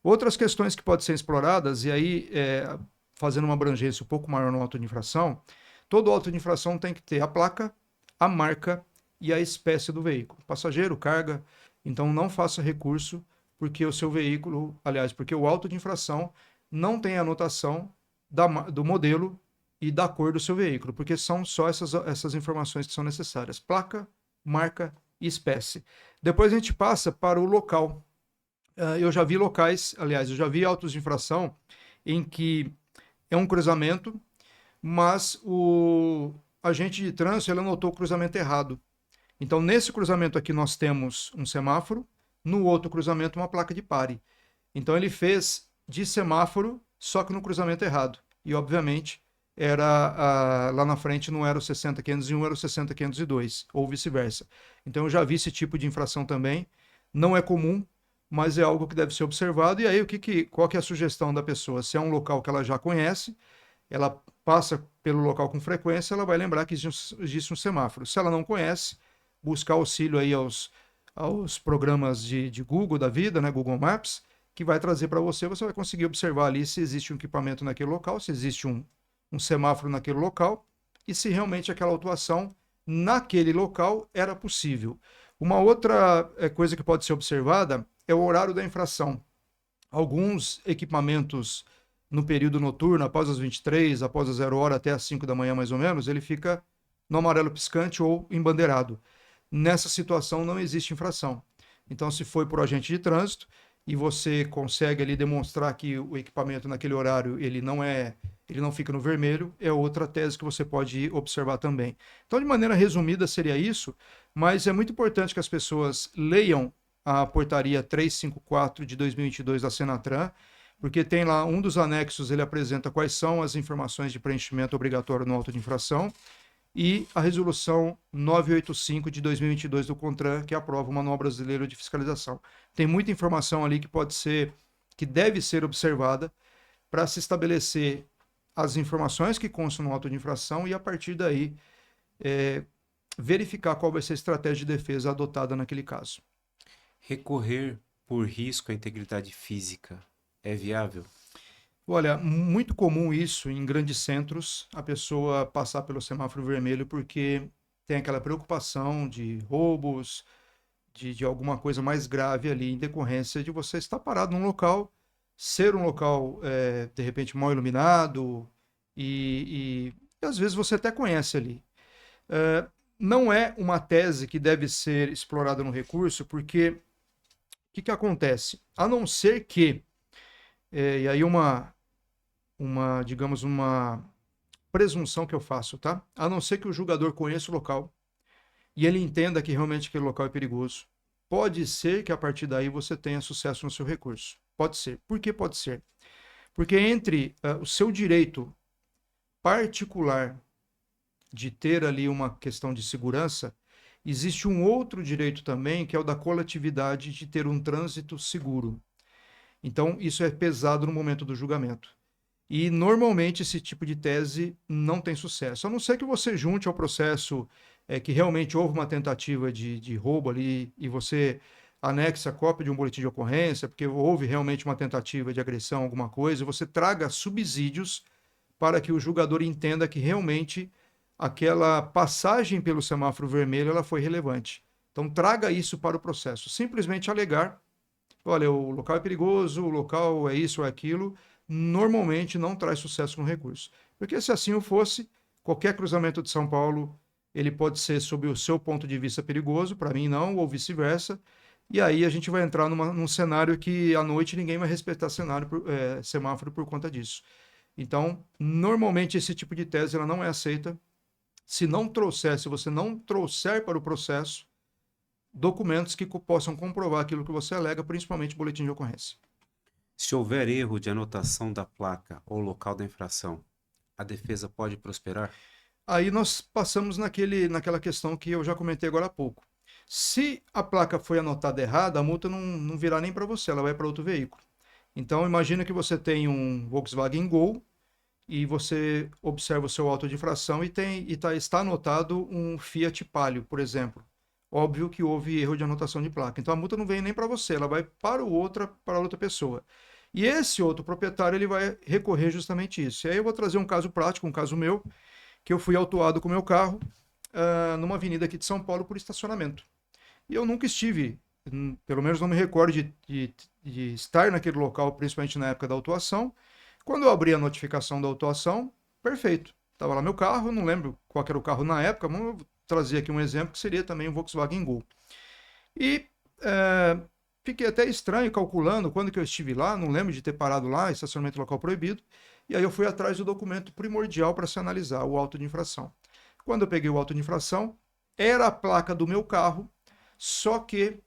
Outras questões que podem ser exploradas, e aí fazendo uma abrangência um pouco maior no auto de infração, todo auto de infração tem que ter a placa, a marca e a espécie do veículo. Passageiro, carga, então não faça recurso porque o seu veículo, aliás, porque o auto de infração não tem anotação do modelo e da cor do seu veículo, porque são só essas informações que são necessárias. Placa, marca e espécie. Depois a gente passa para o local. Eu já vi locais, aliás, eu já vi autos de infração em que é um cruzamento, mas o agente de trânsito ele anotou o cruzamento errado. Então, nesse cruzamento aqui nós temos um semáforo, no outro cruzamento uma placa de pare. Então, ele fez de semáforo só que no cruzamento errado. E, obviamente, lá na frente não era o 60.501, era o 60.502, ou vice-versa. Então, eu já vi esse tipo de infração também. Não é comum, mas é algo que deve ser observado. E aí, qual que é a sugestão da pessoa? Se é um local que ela já conhece, ela passa pelo local com frequência, ela vai lembrar que existe um semáforo. Se ela não conhece, buscar auxílio aí aos programas de Google da vida, né, Google Maps, que vai trazer para você, você vai conseguir observar ali se existe um equipamento naquele local, se existe um semáforo naquele local e se realmente aquela autuação naquele local era possível. Uma outra coisa que pode ser observada é o horário da infração. Alguns equipamentos no período noturno, após as 23, após a 0 hora até as 5 da manhã mais ou menos, ele fica no amarelo piscante ou embandeirado. Nessa situação não existe infração. Então, se foi por agente de trânsito e você consegue ali demonstrar que o equipamento naquele horário ele não fica no vermelho, é outra tese que você pode observar também. Então, de maneira resumida, seria isso, mas é muito importante que as pessoas leiam a portaria 354 de 2022 da Senatran, porque tem lá um dos anexos, ele apresenta quais são as informações de preenchimento obrigatório no auto de infração, e a resolução 985 de 2022 do CONTRAN, que aprova o Manual Brasileiro de Fiscalização. Tem muita informação ali que deve ser observada para se estabelecer as informações que constam no auto de infração e, a partir daí, verificar qual vai ser a estratégia de defesa adotada naquele caso. Recorrer por risco à integridade física é viável? Olha, muito comum isso em grandes centros, a pessoa passar pelo semáforo vermelho porque tem aquela preocupação de roubos, de alguma coisa mais grave ali em decorrência de você estar parado num local, ser um local de repente mal iluminado e às vezes você até conhece ali. Não é uma tese que deve ser explorada no recurso, porque o que acontece? A não ser que, e aí digamos, uma presunção que eu faço, tá? A não ser que o julgador conheça o local e ele entenda que realmente aquele local é perigoso. Pode ser que a partir daí você tenha sucesso no seu recurso. Pode ser. Por que pode ser? Porque entre o seu direito particular de ter ali uma questão de segurança, existe um outro direito também, que é o da coletividade de ter um trânsito seguro. Então, isso é pesado no momento do julgamento. E normalmente esse tipo de tese não tem sucesso. A não ser que você junte ao processo que realmente houve uma tentativa de roubo ali e você anexe a cópia de um boletim de ocorrência, porque houve realmente uma tentativa de agressão, alguma coisa, e você traga subsídios para que o julgador entenda que realmente aquela passagem pelo semáforo vermelho ela foi relevante. Então traga isso para o processo. Simplesmente alegar, olha, o local é perigoso, o local é isso ou é aquilo, normalmente não traz sucesso no recurso. Porque se assim o fosse, qualquer cruzamento de São Paulo, ele pode ser, sob o seu ponto de vista, perigoso, para mim não, ou vice-versa, e aí a gente vai entrar num cenário que à noite ninguém vai respeitar semáforo por conta disso. Então, normalmente esse tipo de tese ela não é aceita. Se você não trouxer para o processo documentos que possam comprovar aquilo que você alega, principalmente boletim de ocorrência. Se houver erro de anotação da placa ou local da infração, a defesa pode prosperar? Aí nós passamos naquela questão que eu já comentei agora há pouco. Se a placa foi anotada errada, a multa não virá nem para você, ela vai para outro veículo. Então, imagina que você tem um Volkswagen Gol e você observa o seu auto de infração está anotado um Fiat Palio, por exemplo. Óbvio que houve erro de anotação de placa. Então, a multa não vem nem para você, ela vai para outra pessoa. E esse outro proprietário ele vai recorrer justamente isso. E aí eu vou trazer um caso prático, um caso meu, que eu fui autuado com meu carro numa avenida aqui de São Paulo por estacionamento. E eu nunca estive, pelo menos não me recordo de estar naquele local, principalmente na época da autuação. Quando eu abri a notificação da autuação, perfeito. Estava lá meu carro, não lembro qual era o carro na época, mas eu vou trazer aqui um exemplo que seria também um Volkswagen Gol. E fiquei até estranho calculando quando que eu estive lá, não lembro de ter parado lá, estacionamento local proibido. E aí eu fui atrás do documento primordial para se analisar, o auto de infração. Quando eu peguei o auto de infração, era a placa do meu carro, só que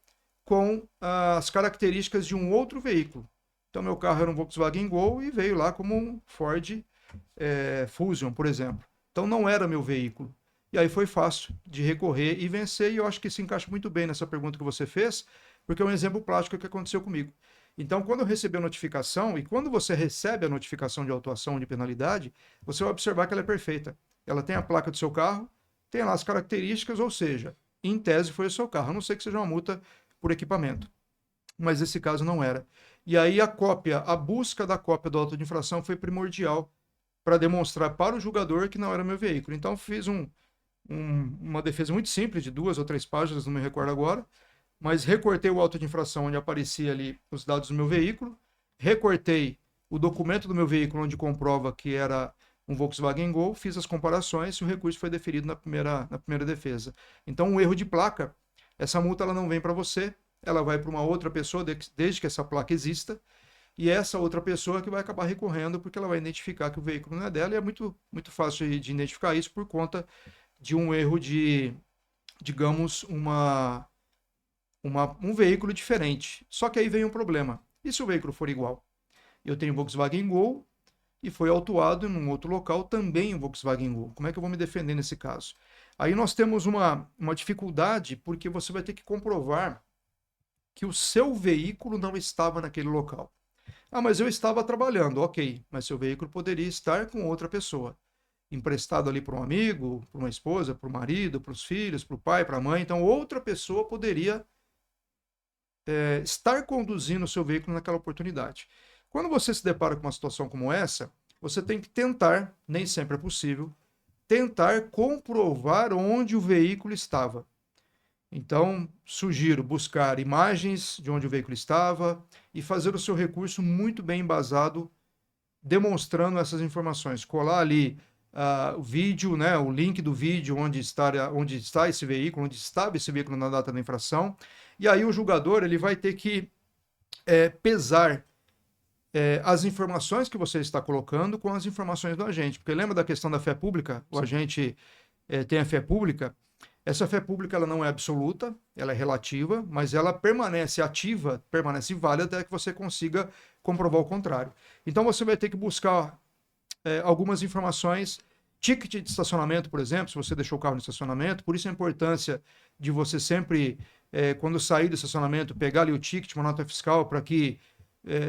com as características de um outro veículo. Então, meu carro era um Volkswagen Gol e veio lá como um Ford Fusion, por exemplo. Então, não era meu veículo. E aí foi fácil de recorrer e vencer, e eu acho que se encaixa muito bem nessa pergunta que você fez, porque é um exemplo prático que aconteceu comigo. Então, quando eu recebi a notificação, e quando você recebe a notificação de autuação de penalidade, você vai observar que ela é perfeita. Ela tem a placa do seu carro, tem lá as características, ou seja, em tese foi o seu carro, a não ser que seja uma multa por equipamento. Mas esse caso não era. E aí a busca da cópia do auto de infração foi primordial para demonstrar para o julgador que não era meu veículo. Então fiz uma defesa muito simples, de 2 ou 3 páginas, não me recordo agora, mas recortei o auto de infração onde aparecia ali os dados do meu veículo, recortei o documento do meu veículo onde comprova que era um Volkswagen Gol, fiz as comparações e o recurso foi deferido na primeira defesa. Então, um erro de placa, essa multa ela não vem para você, ela vai para uma outra pessoa, desde que essa placa exista, e essa outra pessoa que vai acabar recorrendo, porque ela vai identificar que o veículo não é dela, e é muito, muito fácil de identificar isso por conta de um erro de, digamos, um veículo diferente. Só que aí vem um problema. E se o veículo for igual? Eu tenho um Volkswagen Gol e foi autuado em um outro local também um Volkswagen Gol. Como é que eu vou me defender nesse caso? Aí nós temos uma dificuldade, porque você vai ter que comprovar que o seu veículo não estava naquele local. Ah, mas eu estava trabalhando, ok, mas seu veículo poderia estar com outra pessoa, emprestado ali para um amigo, para uma esposa, para o marido, para os filhos, para o pai, para a mãe. Então, outra pessoa poderia estar conduzindo o seu veículo naquela oportunidade. Quando você se depara com uma situação como essa, você tem que tentar, nem sempre é possível, tentar comprovar onde o veículo estava. Então, sugiro buscar imagens de onde o veículo estava e fazer o seu recurso muito bem embasado, demonstrando essas informações. Colar ali o vídeo, né, o link do vídeo onde está esse veículo, onde estava esse veículo na data da infração. E aí o julgador ele vai ter que pesar as informações que você está colocando com as informações do agente. Porque lembra da questão da fé pública? O agente tem a fé pública. Essa fé pública ela não é absoluta, ela é relativa, mas ela permanece ativa, permanece válida até que você consiga comprovar o contrário. Então você vai ter que buscar algumas informações, ticket de estacionamento, por exemplo, se você deixou o carro no estacionamento, por isso a importância de você sempre, quando sair do estacionamento, pegar ali o ticket, uma nota fiscal, para que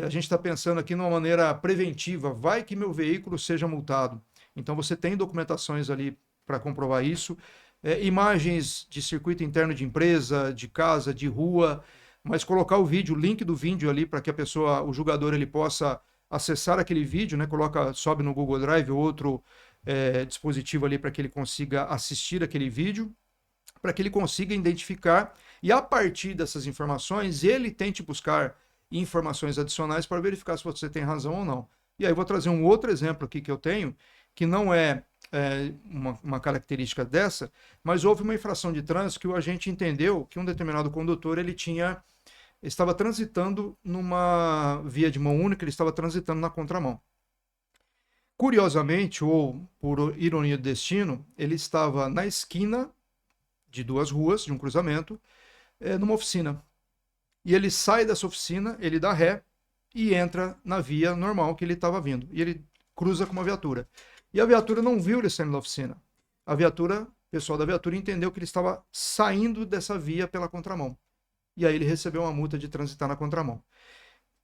a gente está pensando aqui numa maneira preventiva, vai que meu veículo seja multado. Então você tem documentações ali para comprovar isso, imagens de circuito interno de empresa, de casa, de rua, mas colocar o vídeo, o link do vídeo ali para que a pessoa, o julgador, ele possa acessar aquele vídeo, né? Sobe no Google Drive ou outro dispositivo ali para que ele consiga assistir aquele vídeo, para que ele consiga identificar e a partir dessas informações ele tente buscar informações adicionais para verificar se você tem razão ou não. E aí eu vou trazer um outro exemplo aqui que eu tenho, que não é uma característica dessa, mas houve uma infração de trânsito que o agente entendeu que um determinado condutor ele estava transitando numa via de mão única, ele estava transitando na contramão. Curiosamente, ou por ironia do destino, ele estava na esquina de 2 ruas, de um cruzamento, numa oficina. E ele sai dessa oficina, ele dá ré e entra na via normal que ele estava vindo. E ele cruza com uma viatura. E a viatura não viu ele saindo da oficina. O pessoal da viatura entendeu que ele estava saindo dessa via pela contramão. E aí ele recebeu uma multa de transitar na contramão. O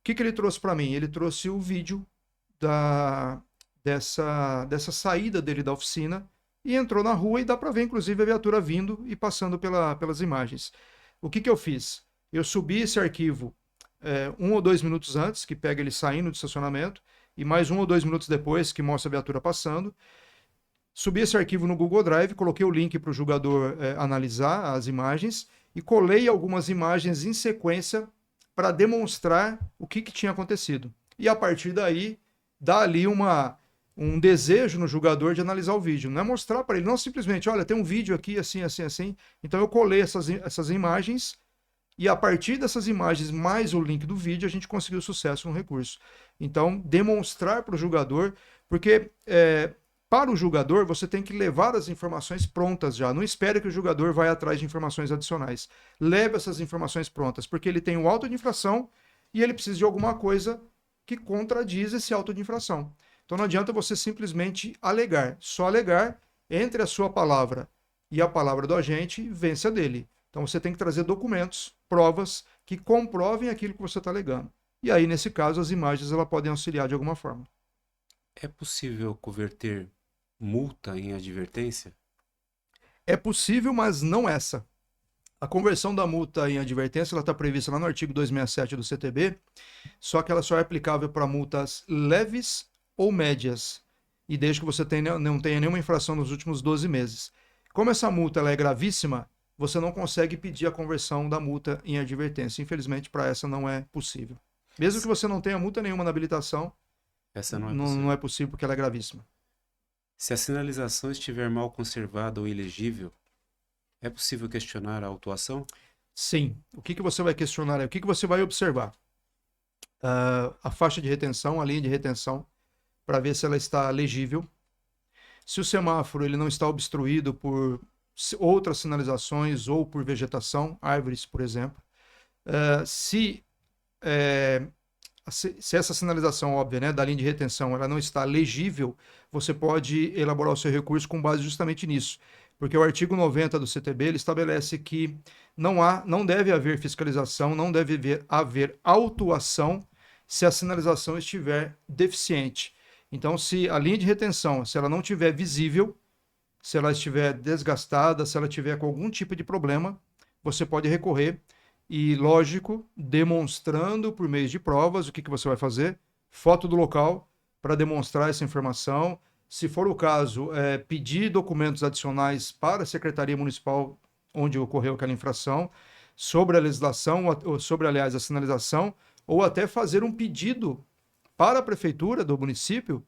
que ele trouxe para mim? Ele trouxe o vídeo dessa saída dele da oficina e entrou na rua e dá para ver, inclusive, a viatura vindo e passando pelas imagens. O que eu fiz? Eu subi esse arquivo 1 ou 2 minutos antes, que pega ele saindo do estacionamento, e mais 1 ou 2 minutos depois, que mostra a viatura passando. Subi esse arquivo no Google Drive, coloquei o link para o julgador analisar as imagens e colei algumas imagens em sequência para demonstrar o que tinha acontecido. E a partir daí, dá ali um desejo no julgador de analisar o vídeo. Não é mostrar para ele, não simplesmente, olha, tem um vídeo aqui, assim, assim, assim. Então eu colei essas imagens e a partir dessas imagens, mais o link do vídeo, a gente conseguiu sucesso no recurso. Então, demonstrar para o julgador, porque para o julgador, você tem que levar as informações prontas já. Não espere que o julgador vá atrás de informações adicionais. Leve essas informações prontas, porque ele tem o auto de infração e ele precisa de alguma coisa que contradiz esse auto de infração. Então não adianta você simplesmente alegar. Só alegar entre a sua palavra e a palavra do agente, vence a dele. Então você tem que trazer documentos, provas que comprovem aquilo que você está alegando. E aí, nesse caso, as imagens ela podem auxiliar de alguma forma. É possível converter multa em advertência? É possível, mas não essa. A conversão da multa em advertência está prevista lá no artigo 267 do CTB, só que ela só é aplicável para multas leves ou médias, e desde que você não tenha nenhuma infração nos últimos 12 meses. Como essa multa ela é gravíssima, você não consegue pedir a conversão da multa em advertência. Infelizmente, para essa não é possível. Mesmo que você não tenha multa nenhuma na habilitação, Essa não é não possível. é possível porque ela é gravíssima. Se a sinalização estiver mal conservada ou ilegível, é possível questionar a autuação? Sim. O que você vai questionar? O que você vai observar? A faixa de retenção, a linha de retenção, para ver se ela está legível. Se o semáforo ele não está obstruído por outras sinalizações ou por vegetação, árvores, por exemplo. Se essa sinalização óbvia, né, da linha de retenção, ela não está legível, você pode elaborar o seu recurso com base justamente nisso. Porque o artigo 90 do CTB ele estabelece que não deve haver fiscalização, não deve haver autuação se a sinalização estiver deficiente. Então, se a linha de retenção, se ela não estiver visível, se ela estiver desgastada, se ela estiver com algum tipo de problema, você pode recorrer e, lógico, demonstrando por meio de provas o que você vai fazer, foto do local para demonstrar essa informação. Se for o caso, pedir documentos adicionais para a Secretaria Municipal onde ocorreu aquela infração, sobre a legislação, ou sobre, aliás, a sinalização, ou até fazer um pedido para a prefeitura do município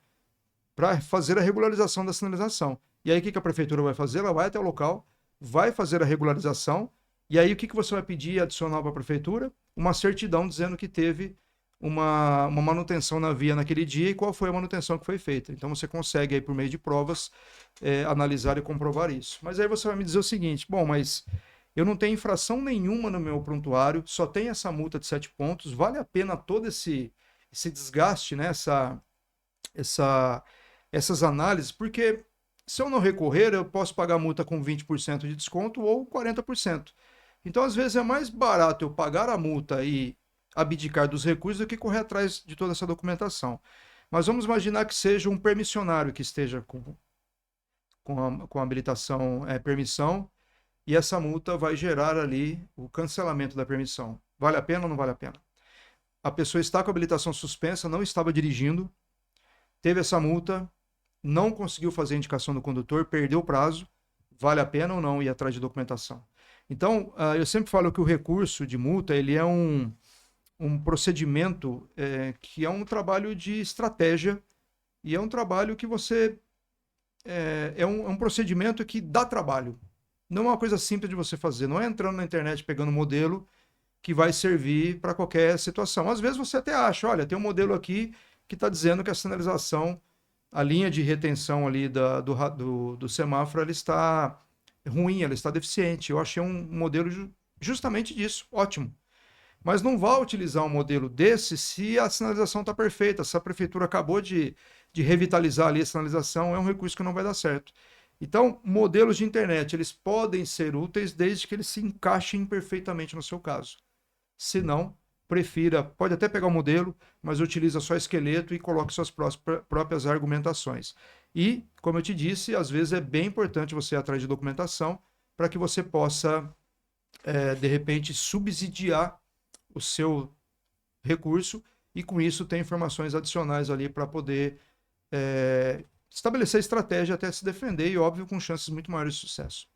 para fazer a regularização da sinalização. E aí o que a prefeitura vai fazer? Ela vai até o local, vai fazer a regularização, e aí o que você vai pedir adicional para a prefeitura? Uma certidão dizendo que teve uma manutenção na via naquele dia e qual foi a manutenção que foi feita. Então você consegue aí por meio de provas analisar e comprovar isso. Mas aí você vai me dizer o seguinte, bom, mas eu não tenho infração nenhuma no meu prontuário, só tem essa multa de 7 pontos, vale a pena todo esse desgaste, né? Essas análises, porque se eu não recorrer, eu posso pagar multa com 20% de desconto ou 40%. Então, às vezes, é mais barato eu pagar a multa e abdicar dos recursos do que correr atrás de toda essa documentação. Mas vamos imaginar que seja um permissionário que esteja com a habilitação, permissão, e essa multa vai gerar ali o cancelamento da permissão. Vale a pena ou não vale a pena? A pessoa está com a habilitação suspensa, não estava dirigindo, teve essa multa, não conseguiu fazer a indicação do condutor, perdeu o prazo, vale a pena ou não ir atrás de documentação? Então, eu sempre falo que o recurso de multa ele é um procedimento que é um trabalho de estratégia e é um trabalho que você... é um procedimento que dá trabalho. Não é uma coisa simples de você fazer. Não é entrando na internet pegando um modelo que vai servir para qualquer situação. Às vezes você até acha, olha, tem um modelo aqui que está dizendo que a sinalização, a linha de retenção ali do semáforo, ela está ruim, ela está deficiente. Eu achei um modelo justamente disso, ótimo. Mas não vá utilizar um modelo desse se a sinalização está perfeita, se a prefeitura acabou de revitalizar ali a sinalização, é um recurso que não vai dar certo. Então, modelos de internet, eles podem ser úteis desde que eles se encaixem perfeitamente no seu caso. Se não, prefira, pode até pegar o modelo, mas utiliza só esqueleto e coloque suas próprias argumentações. E, como eu te disse, às vezes é bem importante você ir atrás de documentação para que você possa, de repente, subsidiar o seu recurso e, com isso, ter informações adicionais ali para poder estabelecer estratégia até se defender e, óbvio, com chances muito maiores de sucesso.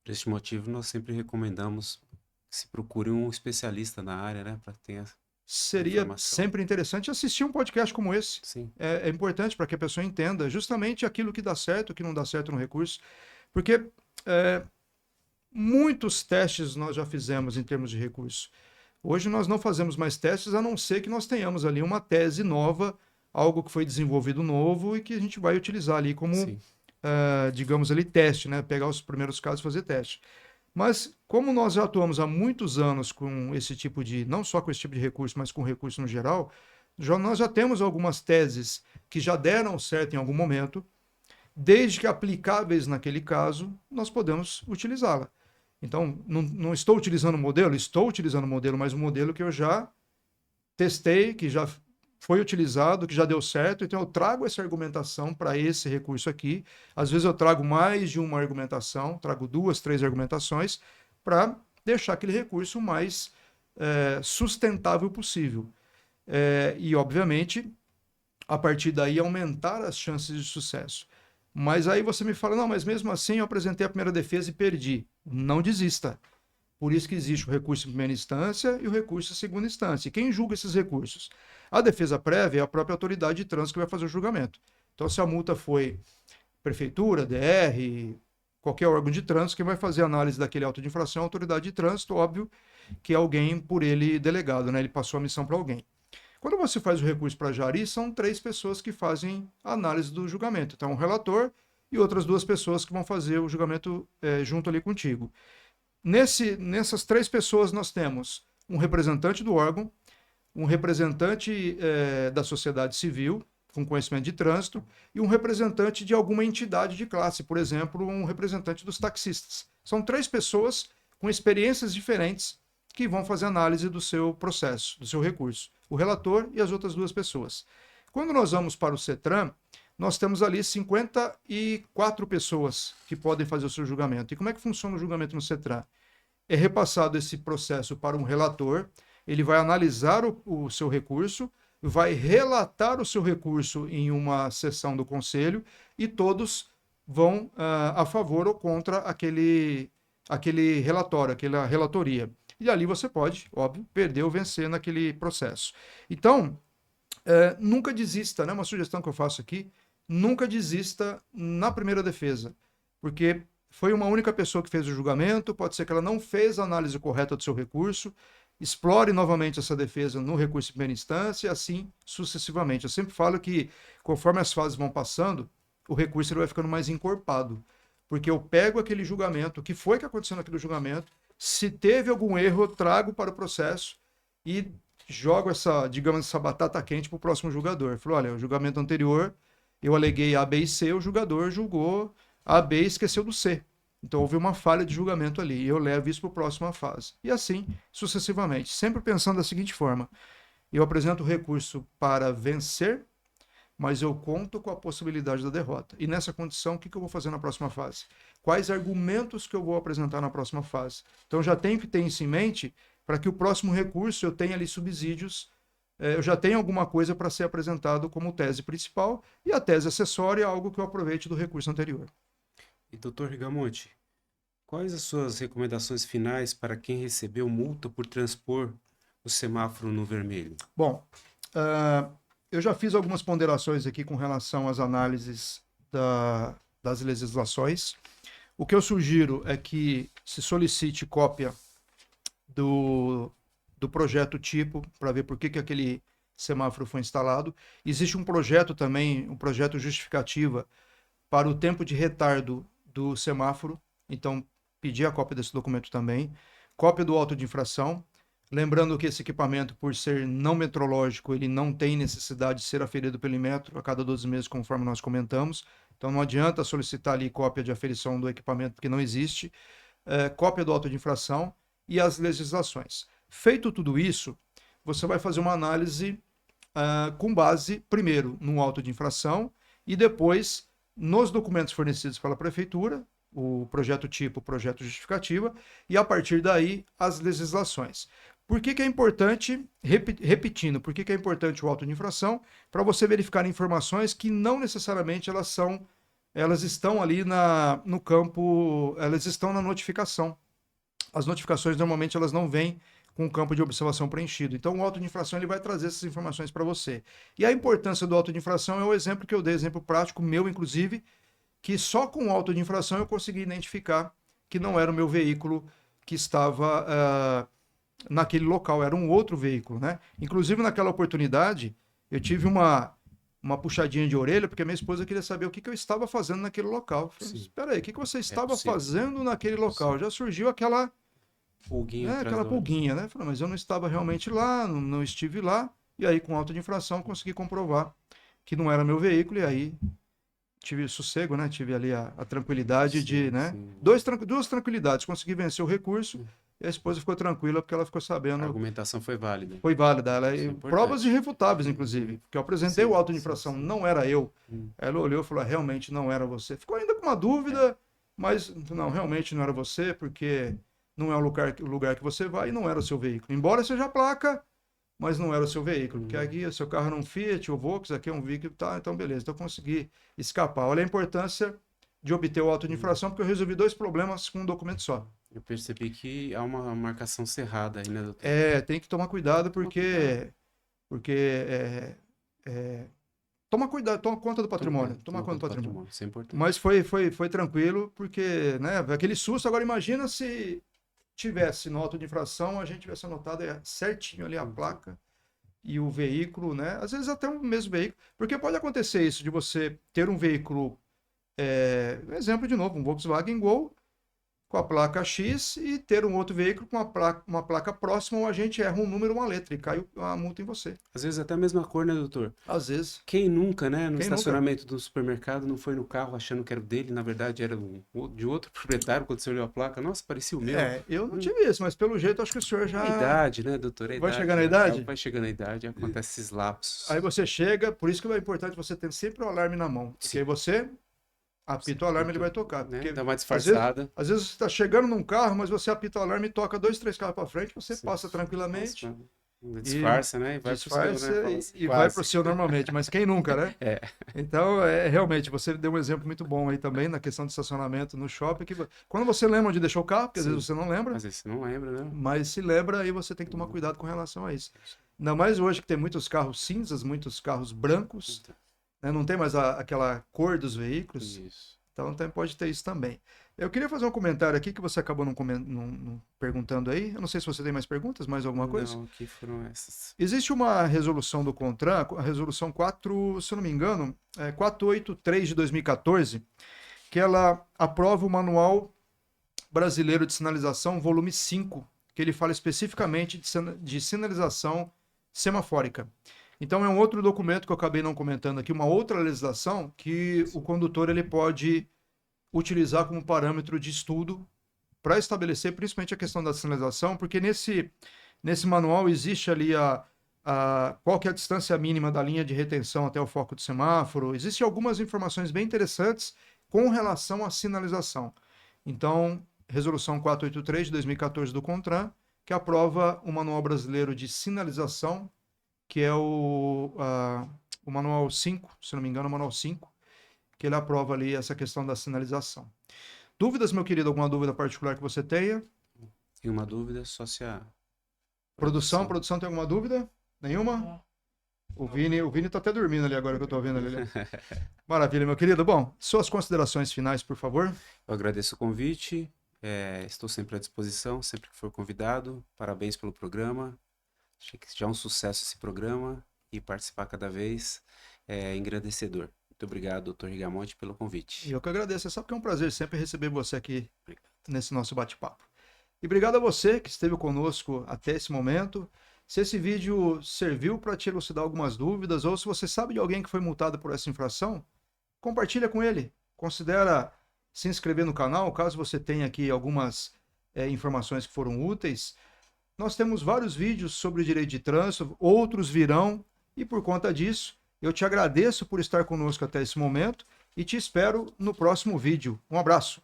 Por este motivo, nós sempre recomendamos que se procure um especialista na área, né, para ter Seria informação. sempre interessante assistir um podcast como esse. Sim. É importante para que a pessoa entenda justamente aquilo que dá certo, o que não dá certo no recurso, porque muitos testes nós já fizemos em termos de recurso. Hoje nós não fazemos mais testes, a não ser que nós tenhamos ali uma tese nova, algo que foi desenvolvido novo e que a gente vai utilizar ali como, digamos ali, teste, né? Pegar os primeiros casos e fazer teste. Mas como nós já atuamos há muitos anos com esse tipo de, não só com esse tipo de recurso, mas com recurso no geral, Nós já temos algumas teses que já deram certo em algum momento, desde que aplicáveis naquele caso, nós podemos utilizá-la. Então, não estou utilizando o modelo? Estou utilizando o modelo, mas um modelo que eu já testei, que já foi utilizado, que já deu certo, então eu trago essa argumentação para esse recurso aqui. Às vezes eu trago mais de uma argumentação, trago 2, 3 argumentações, para deixar aquele recurso mais sustentável possível. E, obviamente, a partir daí aumentar as chances de sucesso. Mas aí você me fala, não, mas mesmo assim eu apresentei a primeira defesa e perdi. Não desista. Por isso que existe o recurso em primeira instância e o recurso em segunda instância. E quem julga esses recursos? A defesa prévia é a própria autoridade de trânsito que vai fazer o julgamento. Então, se a multa foi prefeitura, DR, qualquer órgão de trânsito, quem vai fazer a análise daquele auto de infração é a autoridade de trânsito, óbvio que é alguém por ele delegado, né? Ele passou a missão para alguém. Quando você faz o recurso para Jari, são 3 pessoas que fazem a análise do julgamento. Então, um relator e outras 2 pessoas que vão fazer o julgamento junto ali contigo. Nessas 3 pessoas, nós temos um representante do órgão, um representante da sociedade civil, com conhecimento de trânsito, e um representante de alguma entidade de classe, por exemplo, um representante dos taxistas. São 3 pessoas com experiências diferentes que vão fazer análise do seu processo, do seu recurso. O relator e as outras 2 pessoas. Quando nós vamos para o CETRAN, nós temos ali 54 pessoas que podem fazer o seu julgamento. E como é que funciona o julgamento no CETRAN? É repassado esse processo para um relator, ele vai analisar o seu recurso, vai relatar o seu recurso em uma sessão do conselho e todos vão a favor ou contra aquele relatório, aquela relatoria. E ali você pode, óbvio, perder ou vencer naquele processo. Então, nunca desista, né? Uma sugestão que eu faço aqui, nunca desista na primeira defesa, porque foi uma única pessoa que fez o julgamento, pode ser que ela não fez a análise correta do seu recurso, explore novamente essa defesa no recurso em primeira instância e assim sucessivamente. Eu sempre falo que conforme as fases vão passando, o recurso ele vai ficando mais encorpado, porque eu pego aquele julgamento, o que foi que aconteceu naquele julgamento, se teve algum erro, eu trago para o processo e jogo essa, digamos, essa batata quente para o próximo julgador. Falei, olha, o julgamento anterior eu aleguei A, B e C, o julgador julgou A, B e esqueceu do C. Então houve uma falha de julgamento ali. E eu levo isso para a próxima fase. E assim, sucessivamente. Sempre pensando da seguinte forma: eu apresento o recurso para vencer, mas eu conto com a possibilidade da derrota. E nessa condição, o que eu vou fazer na próxima fase? Quais argumentos que eu vou apresentar na próxima fase? Então já tenho que ter isso em mente para que o próximo recurso eu tenha ali subsídios, eu já tenho alguma coisa para ser apresentado como tese principal e a tese acessória é algo que eu aproveite do recurso anterior. E doutor Rigamonti, quais as suas recomendações finais para quem recebeu multa por transpor o semáforo no vermelho? Bom, eu já fiz algumas ponderações aqui com relação às análises das legislações. O que eu sugiro é que se solicite cópia do projeto tipo para ver por que aquele semáforo foi instalado. Existe um projeto também, um projeto justificativa para o tempo de retardo do semáforo. Então, pedir a cópia desse documento também. Cópia do auto de infração. Lembrando que esse equipamento, por ser não metrológico, ele não tem necessidade de ser aferido pelo Inmetro a cada 12 meses, conforme nós comentamos. Então, não adianta solicitar ali cópia de aferição do equipamento, porque não existe. Cópia do auto de infração e as legislações. Feito tudo isso, você vai fazer uma análise com base, primeiro, no auto de infração e depois nos documentos fornecidos pela prefeitura, o projeto tipo, o projeto justificativa, e a partir daí as legislações. Por que é importante, repetindo, por que é importante o auto de infração? Para você verificar informações que não necessariamente elas estão ali no campo, elas estão na notificação. As notificações normalmente elas não vêm com o campo de observação preenchido. Então o auto de infração ele vai trazer essas informações para você. E a importância do auto de infração é o exemplo que eu dei, exemplo prático meu inclusive, que só com o auto de infração eu consegui identificar que não era o meu veículo que estava naquele local, era um outro veículo, né? Inclusive naquela oportunidade eu tive uma puxadinha de orelha, porque minha esposa queria saber o que eu estava fazendo naquele local. Falei, espera aí, o que você estava fazendo naquele local? Já surgiu aquela pulguinha, aquela pulguinha, né? Falei, mas eu não estava realmente lá, não estive lá. E aí, com auto de infração, consegui comprovar que não era meu veículo, e aí tive sossego, né? Tive ali a tranquilidade de, Sim, né? sim. Duas tranquilidades. Consegui vencer o recurso e a esposa ficou tranquila porque ela ficou A sabendo, argumentação foi válida. foi válida. Isso é Provas importante. irrefutáveis, inclusive, porque eu apresentei o Sim, auto de sim, infração, sim. não era eu. Hum. Ela olhou e falou: realmente não era você. Ficou ainda com uma dúvida, mas não, realmente não era você, porque não é o lugar que você vai e não era o seu veículo. Embora seja a placa, mas não era o seu veículo, porque aqui o seu carro era um Fiat ou Volks, aqui é um veículo, tá, então beleza, então eu consegui escapar. Olha a importância de obter o auto de infração, porque eu resolvi dois problemas com um documento só. Eu percebi que há uma marcação cerrada aí, né, doutor? Tem que tomar cuidado, Toma cuidado. porque toma cuidado, toma conta do patrimônio, toma Toma conta conta do do patrimônio. patrimônio. Isso é importante. Mas foi tranquilo, porque, né, aquele susto. Agora imagina se tivesse no auto de infração, a gente tivesse anotado certinho ali a placa e o veículo, né? Às vezes até o mesmo veículo, porque pode acontecer isso de você ter um veículo, exemplo de novo, um Volkswagen Gol com a placa X e ter um outro veículo com uma placa próxima, ou a gente erra um número, uma letra e cai a multa em você. Às vezes até a mesma cor, né, doutor? Às vezes. Quem nunca, né, no Quem nunca? estacionamento do supermercado não foi no carro achando que era o dele, na verdade era de outro proprietário, quando você olhou a placa, nossa, parecia o meu. Eu não tive isso, mas pelo jeito acho que o senhor É a já idade, né, doutor? É a vai idade chegar na já. idade. Vai chegando a idade, acontece esses lapsos. Aí você chega, por isso que é importante você ter sempre o alarme na mão, porque Sim, aí você apita o alarme, ele vai muito, tocar. né? Porque Dá uma às vezes, disfarçada. às vezes você está chegando num carro, mas você apita o alarme e toca dois, três carros para frente, você Sim. passa tranquilamente Nossa, e disfarça, né? E vai pro seu, disfarça né? Fala assim, e vai para o quase. seu normalmente. Mas quem nunca, né? É, Então, realmente, você deu um exemplo muito bom aí também na questão de estacionamento no shopping, que quando você lembra onde deixou o carro, porque às vezes sim. você não lembra, Às vezes você não lembra, né? mas se lembra, aí você tem que tomar cuidado com relação a isso. Ainda mais hoje que tem muitos carros cinzas, muitos carros brancos, Então, né? Não tem mais aquela cor dos veículos. isso. Então pode ter isso também. Eu queria fazer um comentário aqui que você acabou não perguntando aí. Eu não sei se você tem mais perguntas, mais alguma coisa. Não, aqui foram essas. Existe uma resolução do CONTRAN, a resolução 4, se eu não me engano, 483 de 2014, que ela aprova o Manual Brasileiro de Sinalização, volume 5, que ele fala especificamente de sinalização semafórica. Então é um outro documento que eu acabei não comentando aqui, uma outra legislação que o condutor ele pode utilizar como parâmetro de estudo para estabelecer principalmente a questão da sinalização, porque nesse manual existe ali qual que é a distância mínima da linha de retenção até o foco do semáforo. Existem algumas informações bem interessantes com relação à sinalização. Então, Resolução 483 de 2014 do CONTRAN, que aprova o Manual Brasileiro de Sinalização, que é o Manual 5, se não me engano, o Manual 5, que ele aprova ali essa questão da sinalização. Dúvidas, meu querido? Alguma dúvida particular que você tenha? Tem uma dúvida só se a Produção tem alguma dúvida? Nenhuma? O Vini tá até dormindo ali agora que eu tô vendo ali. Maravilha, meu querido. Bom, suas considerações finais, por favor. Eu agradeço o convite, estou sempre à disposição, sempre que for convidado. Parabéns pelo programa. Achei que já é um sucesso esse programa e participar cada vez é engrandecedor. Muito obrigado, doutor Rigamonte, pelo convite. E eu que agradeço. Você sabe que é um prazer sempre receber você aqui Obrigado. nesse nosso bate-papo. E obrigado a você que esteve conosco até esse momento. Se esse vídeo serviu para te elucidar algumas dúvidas, ou se você sabe de alguém que foi multado por essa infração, compartilha com ele. Considera se inscrever no canal, caso você tenha aqui algumas informações que foram úteis. Nós temos vários vídeos sobre o direito de trânsito, outros virão, e por conta disso, eu te agradeço por estar conosco até esse momento e te espero no próximo vídeo. Um abraço.